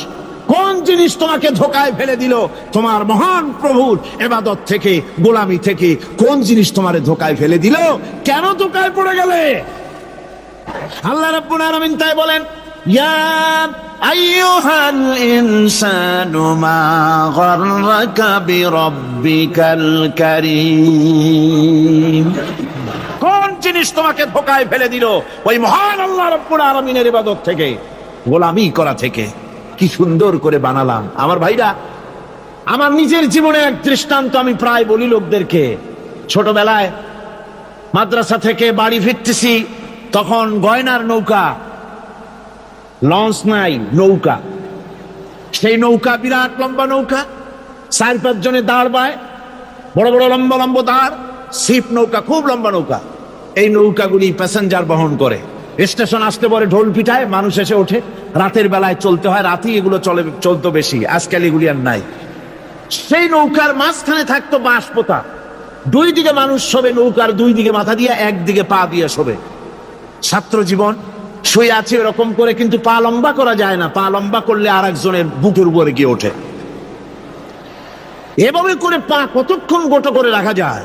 কোন জিনিস তোমাকে ধোকায় ফেলে দিল? তোমার মহান প্রভুর ইবাদত থেকে, গোলামি থেকে কোন জিনিস তোমারে ধোকায় ফেলে দিল? কেন ধোকায় পড়ে গেলে? আল্লাহ রাব্বুল আলামিন তাই বলেন, ইয়া আইয়ুহাল ইনসানু মা গাররাকা বিরাব্বিকাল কারীম। কোন জিনিস তোমাকে ধোকায় ফেলে দিল? ওই মহান আল্লাহ রাব্বুল আলামিনের ইবাদত থেকে, গোলামি করা থেকে। কি সুন্দর করে বানালাম। আমার ভাইরা, আমার নিজের জীবনে এক দৃষ্টান্ত আমি প্রায় বলি লোকদেরকে। ছোটবেলায় মাদ্রাসা থেকে বাড়ি ফিরতেছি, তখন গয়নার নৌকা, লঞ্চ নাই, নৌকা। সেই নৌকা বিরাট লম্বা নৌকা, 4-5 জনে দাঁড় বায়, বড় বড় লম্বা লম্বা দাঁড়, ছিপ নৌকা, খুব লম্বা নৌকা। এই নৌকাগুলি প্যাসেঞ্জার বহন করে। স্টেশন আসতে পরে ঢোল পিটায়, মানুষ এসে ওঠে। রাতের বেলায় চলতে হয়, রাতেই এগুলো চলতো বেশি, আজকাল এগুলি আর নাই। সেই নৌকার মাঝখানে থাকতো বাঁশ পোতা, 2 দিকে মানুষ শোবে, নৌকার 2 দিকে মাথা দিয়ে, 1 দিকে পা দিয়ে শোবে। ছাত্র জীবন, শুয়ে আছে এরকম করে, কিন্তু পা লম্বা করা যায় না। পা লম্বা করলে আর একজনের বুকের উপরে গিয়ে ওঠে। এভাবে করে পা কতক্ষণ গোটো করে রাখা যায়?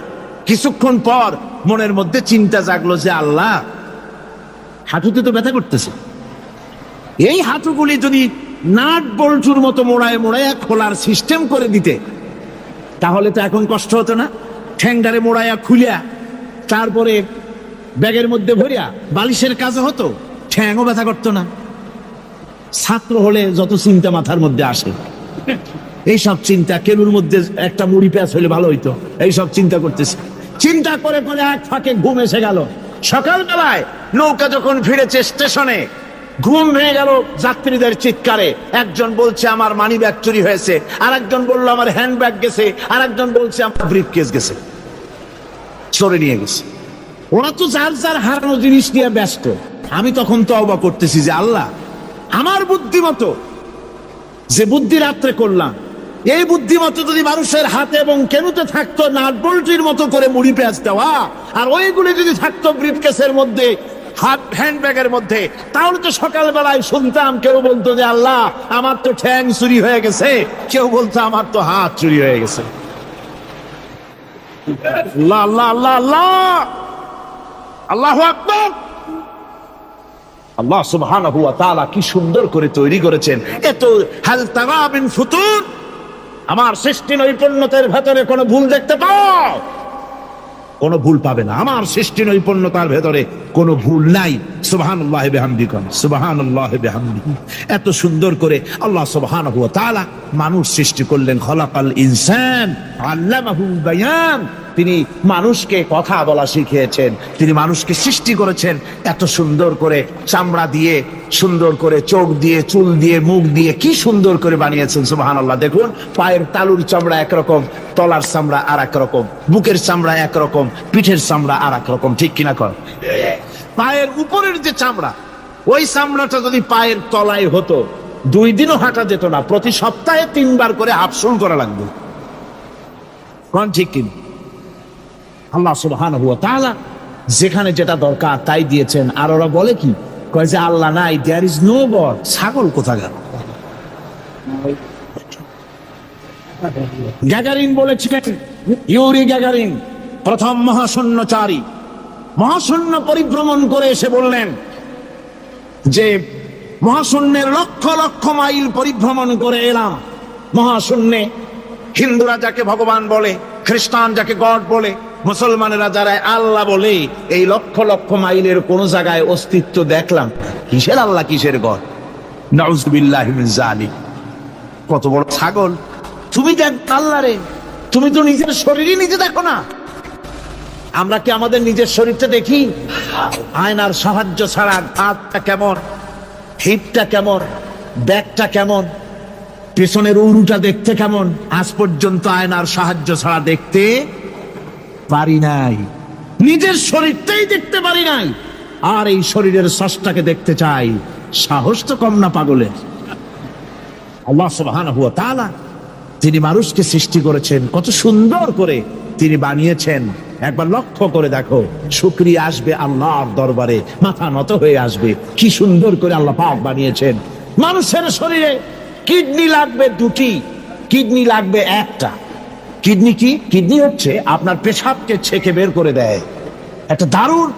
কিছুক্ষণ পর মনের মধ্যে চিন্তা জাগলো যে আল্লাহ, হাঁটুতে তো ব্যথা করতেছে, এই হাঁটুগুলি যদি নাট বল্টুর মতো মোড়ায় মোড়ায় খোলার সিস্টেম করে দিতে, তাহলে তো এখন কষ্ট হতো না। ঠ্যাংডারে মোড়ায়া খুলিয়া তারপরে ব্যাগের মধ্যে ভরিয়া বালিশের কাজও হতো, ঠ্যাংও ব্যথা করতো না। ছাত্র হলে যত চিন্তা মাথার মধ্যে আসে, এইসব চিন্তা, কেলুর মধ্যে একটা মুড়ি পেঁয়াজ হলে ভালো হইতো, এইসব চিন্তা করতেছে। চিন্তা করে করে এক ফাঁকে ঘুম এসে গেল। সকালবেলায় নৌকা যখন ফিরেছে স্টেশনে, ঘুম ভেঙে গেল যাত্রীদের চিৎকারে। একজন বলছে আমার মানি ব্যাগ চুরি হয়েছে, আর একজন বললো আমার হ্যান্ড ব্যাগ গেছে, আর একজন বলছে আমার ব্রিফকেস গেছে, চোরে নিয়ে গেছে। ওরা তো যার যার হারানো জিনিস নিয়ে ব্যস্ত। আমি তখন তওবা করতেছি যে আল্লাহ, আমার বুদ্ধিমতো যে বুদ্ধি রাত্রে করলাম, এই বুদ্ধিমতো যদি মানুষের হাতে এবং কেনুতে থাকতো নাট বল্টির মতো করে মুড়ি পেঁয়াজ দেওয়া, আর ওইগুলি যদি থাকতো ব্রিফকেসের মধ্যে, হাত হ্যান্ডব্যাগের মধ্যে, তাহলে তো সকালবেলায় শুনতাম কেউ বলতো যে আল্লাহ আমার তো ঠ্যাং চুরি হয়ে গেছে, কেউ বলতো আমার তো হাত চুরি হয়ে গেছে। আল্লাহ আল্লাহ আল্লাহ আল্লাহ, আল্লাহু আকবার। আল্লাহ সুবহানাহু ওয়া তাআলা কি সুন্দর করে তৈরি করেছেন। এত হাল তারা মিন ফুতুর, আমার সৃষ্টি নৈপুণ্যতার ভেতরে কোনো ভুল দেখতে পাও? কোনো ভুল পাবে না। আমার সৃষ্টি নৈপুণ্যতার ভেতরে কোনো ভুল নাই। সুবহানাল্লাহি বিহামদিহি, সুবহানাল্লাহি বিহামদিহি। এত সুন্দর করে আল্লাহ সুবহানাহু ওয়া তাআলা মানুষ সৃষ্টি করলেন। খলাকাল ইনসান আল্লামাহুল বায়ান, তিনি মানুষকে কথা বলা শিখিয়েছেন, তিনি মানুষকে সৃষ্টি করেছেন এত সুন্দর করে, চামড়া দিয়ে, সুন্দর করে চোখ দিয়ে, চুল দিয়ে, মুখ দিয়ে, কি সুন্দর করে বানিয়েছেন। সুবহানাল্লাহ। দেখুন, পায়ের তালুর চামড়া একরকম, তলার চামড়া আর এক রকম, বুকের চামড়া একরকম, পিঠের চামড়া আর এক রকম, ঠিক কিনা কর? পায়ের উপরের যে চামড়া, ওই চামড়াটা যদি পায়ের তলায় হতো, 2 দিনও হাঁটা যেত না। প্রতি সপ্তাহে 3 বার করে হাফসুল করা লাগবে। কোন ঠিক কিনা? আল্লাহ সুবহানাহু ওয়া তাআলা যেখানে যেটা দরকার তাই দিয়েছেন। আর ওরা বলে কি, কয় যে আল্লাহ নাই, দেয়ার ইজ নো গড। ছাগল কোথাকার। গ্যাগারিন বলেছিলেন, ইউরি গ্যাগারিন প্রথম মহাশূন্যচারী, মহাশূন্য পরিভ্রমণ করে এসে বললেন যে মহাশূন্যের লক্ষ লক্ষ মাইল পরিভ্রমণ করে এলাম। মহাশূন্যে হিন্দুরা যাকে ভগবান বলে, খ্রিস্টান যাকে গড বলে, মুসলমানেরা যারা আল্লাহ বলে, এই লক্ষ লক্ষ মাইলের কোন জায়গায় অস্তিত্ব দেখলাম। কিসের আল্লাহ, কিসের গড? নাউযুবিল্লাহি মিন যালিক। কত বড় ছাগল! তুমি দেখ আল্লাহ রে, তুমি তো নিজের শরীরই নিজে দেখো না। আমরা কি আমাদের নিজের শরীরটা দেখি? আয়নার সাহায্য ছাড়া হাতটা কেমন, হিপটা কেমন, ব্যাকটা কেমন, পেছনের উরুটা দেখতে কেমন, আজ পর্যন্ত আয়নার সাহায্য ছাড়া দেখতে পারি নাই। নিজের শরীরটাই দেখতে পারি নাই, আর এই শরীরের স্রষ্টাকে দেখতে চাই। সাহস তো কম না পাগলের। আল্লাহ সুবহানাহু ওয়া তাআলা তিনি মানুষকে সৃষ্টি করেছেন, কত সুন্দর করে তিনি বানিয়েছেন। একবার লক্ষ্য করে দেখো, শুকরিয়া আসবে আল্লাহর দরবারে, মাথা নত হয়ে আসবে। কি সুন্দর করে আল্লাহ পাক বানিয়েছেন। মানুষের শরীরে কিডনি লাগবে 2টি, কিডনি লাগবে 1টা। কিডনি কি? কিডনি হচ্ছে আপনার পেশাবকে ছেঁকে বের করে দেয়, একটা দারুণ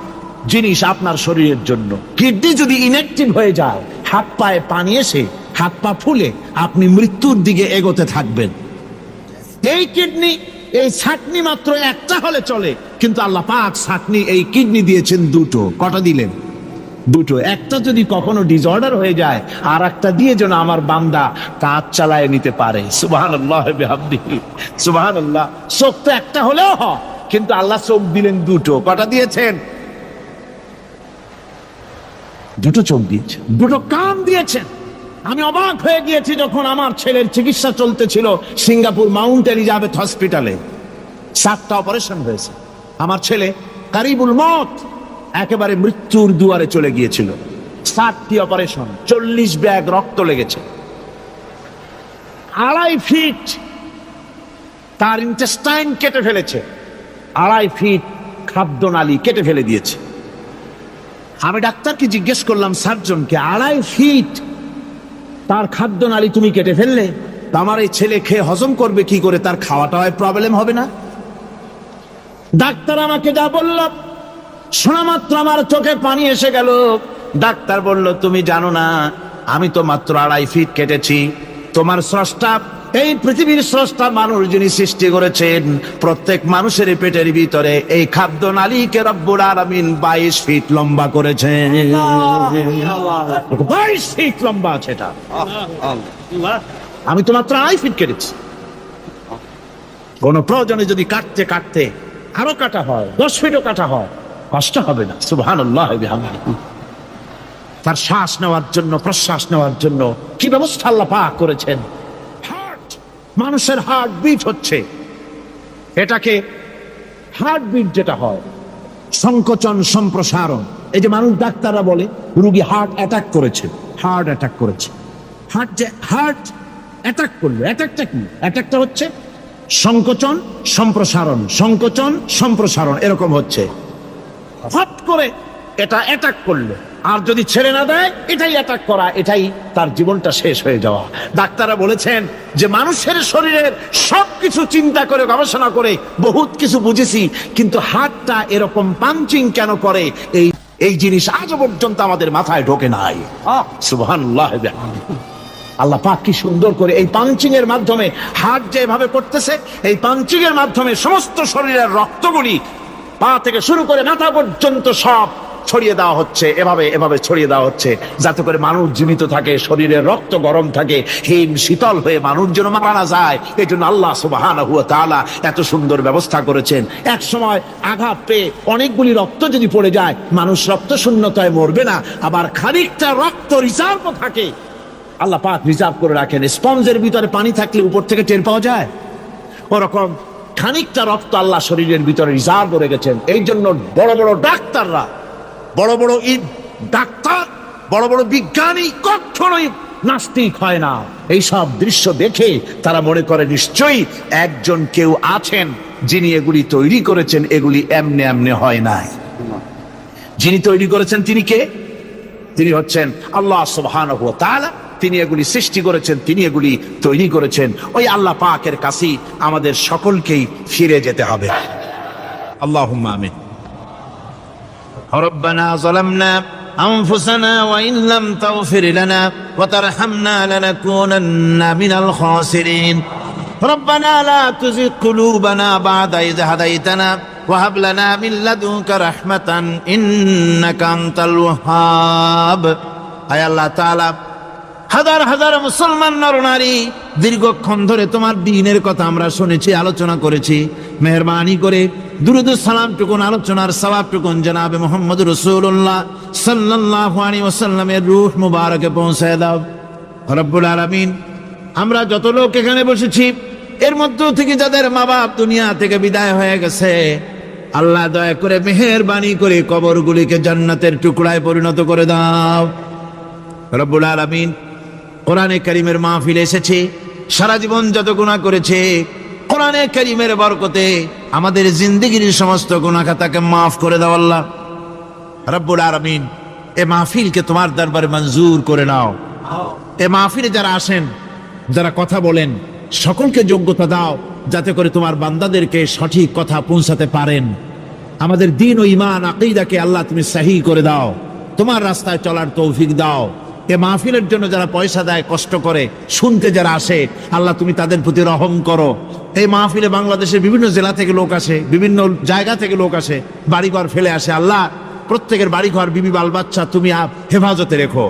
জিনিস আপনার শরীরের জন্য। কিডনি যদি ইনঅ্যাক্টিভ হয়ে যায়, হাত পায়ে পানি এসে হাত পা ফুলে আপনি মৃত্যুর দিকে এগোতে থাকবেন। এই কিডনি, এই ছাকনি মাত্র 1টা হলে চলে, কিন্তু আল্লাহ পাক ছাকনি, এই কিডনি দিয়েছেন 2টো। কটা দিলেন? 2টো। একটা যদি কখনো ডিসঅর্ডার হয়ে যায়, আর একটা দিয়ে যেন আমার বান্দা কাজ চালায় নিতে পারে। সুবহানাল্লাহ বিহামদিহি, সুবহানাল্লাহ। চোখ তো একটা হলেও হয়, কিন্তু আল্লাহ চোখ দিলেন 2টো। কটা দিয়েছেন? 2টো চোখ দিয়েছেন, 2টো কান দিয়েছেন। আমি অবাক হয়ে গিয়েছি যখন আমার ছেলের চিকিৎসা চলতেছিল সিঙ্গাপুর মাউন্ট এলিজাবেথ হসপিটালে। 7টা অপারেশন হয়েছে। আমার ছেলে কারিবুল মত, একেবারে মৃত্যুর দুয়ারে চলে গিয়েছিল। 7টি অপারেশন, 40 ব্যাগ রক্ত লেগেছে। 2.5 ফিট তার ইন্টেস্টাইন কেটে ফেলেছে, 2.5 ফিট খাদ্যনালী কেটে ফেলে দিয়েছে। আমি ডাক্তারকে জিজ্ঞেস করলাম, সার্জনকে, 2.5 ফিট তার খাদ্যনালী তুমি কেটে ফেললে, আমার এই ছেলে খেয়ে হজম করবে কি করে? তার খাওয়াটা হয় প্রবলেম হবে না? ডাক্তার আমাকে যা বলল, শোনা মাত্র আমার চোখে পানি এসে গেল। ডাক্তার বলল, তুমি জানো না, আমি তো মাত্র 2.5 ফিট কেটেছি। তোমার স্রষ্টা, এই পৃথিবীর স্রষ্টা মানুষ যিনি সৃষ্টি করেছেন, প্রত্যেক মানুষের পেটের ভিতরে এই খাদ্য নালীকে রব্বুল আলামিন 22 ফিট লম্বা করেছেন। 22 ফিট লম্বা আছে এটা। আমি তো মাত্র 2.5 ফিট কেটেছি। কোন প্রয়োজনে যদি কাটতে কাটতে আরো কাটা হয়, 10 ফিটও কাটা হয়, কষ্ট হবে না। সুবহানাল্লাহ বিহামদিহি। তার শ্বাস নেওয়ার জন্য, প্রশ্বাস নেওয়ার জন্য কি ব্যবস্থা আল্লাহ পাক করেছেন। হার্ট, মানুষের হার্ট বিট হচ্ছে, এটাকে হার্ট বিট যেটা হয়, সংকোচন সম্প্রসারণ। এই যে মানুষ, ডাক্তাররা বলে রোগী হার্ট অ্যাটাক করেছে, হার্ট অ্যাটাক করেছে। হার্ট অ্যাটাক করলো, অ্যাটাকটা কি? অ্যাটাকটা হচ্ছে সংকোচন সম্প্রসারণ, সংকোচন সম্প্রসারণ, এরকম হচ্ছে। হট করে এটা অ্যাটাক করলো, আর যদি ছেড়ে না দেয় এটাই অ্যাটাক করা, এটাই তার জীবনটা শেষ হয়ে যাওয়া। ডাক্তাররা বলেছেন যে মানুষের শরীরের সবকিছু চিন্তা করে গবেষণা করে বহুত কিছু বুঝেছি, কিন্তু হার্টটা এরকম পাঞ্চিং কেন করে, এই জিনিস আজও পর্যন্ত আমাদের মাথায় ঢোকে নাই। সুবহানাল্লাহ। আল্লাহ পাক কি সুন্দর করে এই পাঞ্চিং এর মাধ্যমে, হার্ট যেভাবে করতেছে, এই পাঞ্চিং এর মাধ্যমে সমস্ত শরীরের রক্তগুলি পা থেকে শুরু করে মাথা পর্যন্ত সব ছড়িয়ে দেওয়া হচ্ছে, এভাবে এভাবে ছড়িয়ে দেওয়া হচ্ছে, যাতে করে মানুষ জীবিত থাকে, শরীরের রক্ত গরম থাকে, হিম শীতল হয়ে মানুষ যেন মারা না যায়। এই জন্য আল্লাহ সুবহানাহু ওয়া তাআলা এত সুন্দর ব্যবস্থা করেছেন। এক সময় আঘাত পেয়ে অনেকগুলি রক্ত যদি পড়ে যায়, মানুষ রক্ত শূন্যতায় মরবে না, আবার খানিকটা রক্ত রিজার্ভ থাকে, আল্লাহ পাক রিজার্ভ করে রাখেন। স্পঞ্জের ভিতরে পানি থাকলে উপর থেকে টের পাওয়া যায়, ওরকম খানিকটা রক্ত আল্লাহ শরীরের ভিতরে রিজার্ভ করে গেছেন। এই জন্য বড় বড় ডাক্তাররা, বড় বড় ডাক্তার, বড় বড় বিজ্ঞানী কখনোই নাস্তিক হয় না। এই সব দৃশ্য দেখে তারা মনে করে নিশ্চয়ই একজন কেউ আছেন যিনি এগুলি তৈরি করেছেন, এগুলি এমনে এমনে হয় নাই। যিনি তৈরি করেছেন তিনি কে? তিনি হচ্ছেন আল্লাহ সুবহানাহু ওয়া তাআলা। তিনি এগুলি সৃষ্টি করেছেন, তিনি এগুলি তৈরি করেছেন। ওই আল্লাহ পাকের কাছেই আমাদের সকলকেই ফিরে যেতে হবে। আল্লাহুম্মা আমিন। রব্বানা যালামনা আনফুসানা ওয়া ইন লাম তাগফির লানা ওয়া তারহামনা লানাকুনান্না মিনাল খাসিরিন। রব্বানা লা তুযিগ কুলুবানা বা'দা ইয হাদাইতানা ওয়া হাব লানা মিন লাদুনকা রাহমাতান ইন্নাকা আনতাল ওয়াহ্হাব। আয় আল্লাহ তাআলা, হাজার হাজার মুসলমান নরনারী দীর্ঘক্ষণ ধরে তোমার দ্বীনের কথা আমরা শুনেছি, আলোচনা করেছি। মেহেরবানি করে দুরূদ ও সালাম টুকুন, আলোচনার সওয়াব টুকুন জনাবে মুহাম্মদ রাসূলুল্লাহ সাল্লাল্লাহু আলাইহি ওয়াসাল্লামের রূহ মুবারকে পৌঁছায় দাও রব্বুল আলামিন। আমরা যত লোক এখানে বসেছি, এর মধ্য থেকে যাদের মা বাপ দুনিয়া থেকে বিদায় হয়ে গেছে, আল্লাহ দয়া করে মেহেরবানি করে কবরগুলিকে জান্নাতের টুকরায় পরিণত করে দাও রব্বুল আলামিন। কোরআনে কারীমের মাহফিলে এসেছে, সারা জীবন যত গুনাহ করেছে, কোরআনে কারীমের বরকতে আমাদের জিন্দেগির সমস্ত গুনাহ খাতাকে মাফ করে দাও আল্লাহ রব্বুল আলামিন। এই মাহফিলকে তোমার দরবারে মঞ্জুর করে নাও। এই মাহফিলে যারা আসেন, যারা কথা বলেন, সকলকে যোগ্যতা দাও যাতে করে তোমার বান্দাদেরকে সঠিক কথা পৌঁছাতে পারেন। আমাদের দ্বীন ও ঈমান আকীদাকে আল্লাহ তুমি সহিহ করে দাও, তোমার রাস্তায় চলার তৌফিক দাও। এ মাহফিলের জন্য যারা পয়সা দেয়, কষ্ট করে শুনতে যারা আসে, আল্লাহ তুমি তাদের প্রতি রহম করো। এই মাহফিলে বাংলাদেশের বিভিন্ন জেলা থেকে লোক আসে, বিভিন্ন জায়গা থেকে লোক আসে, বাড়িঘর ফেলে আসে। আল্লাহ প্রত্যেকের বাড়িঘর, বিবি বাল বাচ্চা তুমি হেফাজতে রেখো,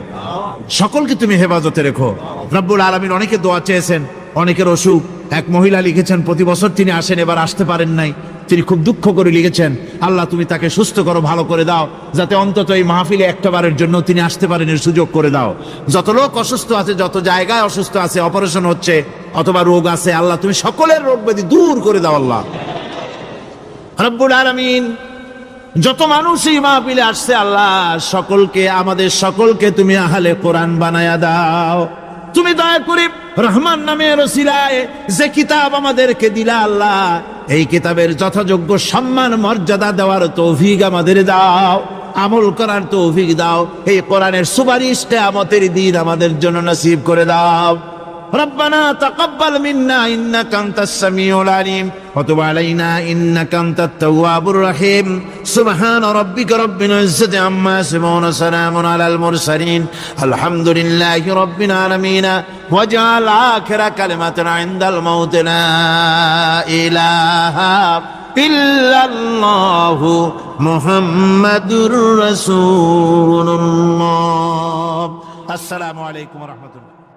সকলকে তুমি হেফাজতে রেখো রব্বুল আলামিন। অনেকে দোয়া চেয়েছেন, অনেকের অসুখ। এক মহিলা লিখেছেন প্রতি বছর তিনি আসেন, এবার আসতে পারেন নাই, তিনি খুব দুঃখ করে লিখেছেন, আল্লাহ তুমি তাকে সুস্থ করো, ভালো করে দাও, যাতে অন্তত এই মাহফিলে একটাবারের জন্য তিনি আসতে পারেন, এর সুযোগ করে দাও। যত লোক অসুস্থ আছে, যত জায়গায় অসুস্থ আছে, অপারেশন হচ্ছে অথবা রোগ আছে, আল্লাহ তুমি সকলের রোগ ব্যাধি দূর করে দাও আল্লাহ রব্বুল আলামিন। যত মানুষ এই মাহফিলে আসছে, আল্লাহ সকলকে, আমাদের সকলকে তুমি আহলে কোরআন বানায়া দাও। তুমি দয়া করে রহমান নামের ওসিলায় যে কিতাব আমাদেরকে দিলা আল্লাহ, এই কিতাবের যথাযোগ্য সম্মান মর্যাদা দেওয়ার তৌফিক আমাদের দাও, আমল করার তৌফিক দাও। এই কোরআনের সুপারিশ কিয়ামতের দিন আমাদের জন্য নসিব করে দাও। ربنا تقبل منا إنك أنت السميع العليم وتب علينا إنك أنت التواب الرحيم سبحان ربك رب العزة عما يصفون وسلام على المرسلين الحمد لله رب العالمين واجعل آخر كلمة عند الموت لا إله إلا الله محمد رسول الله السلام عليكم ورحمة الله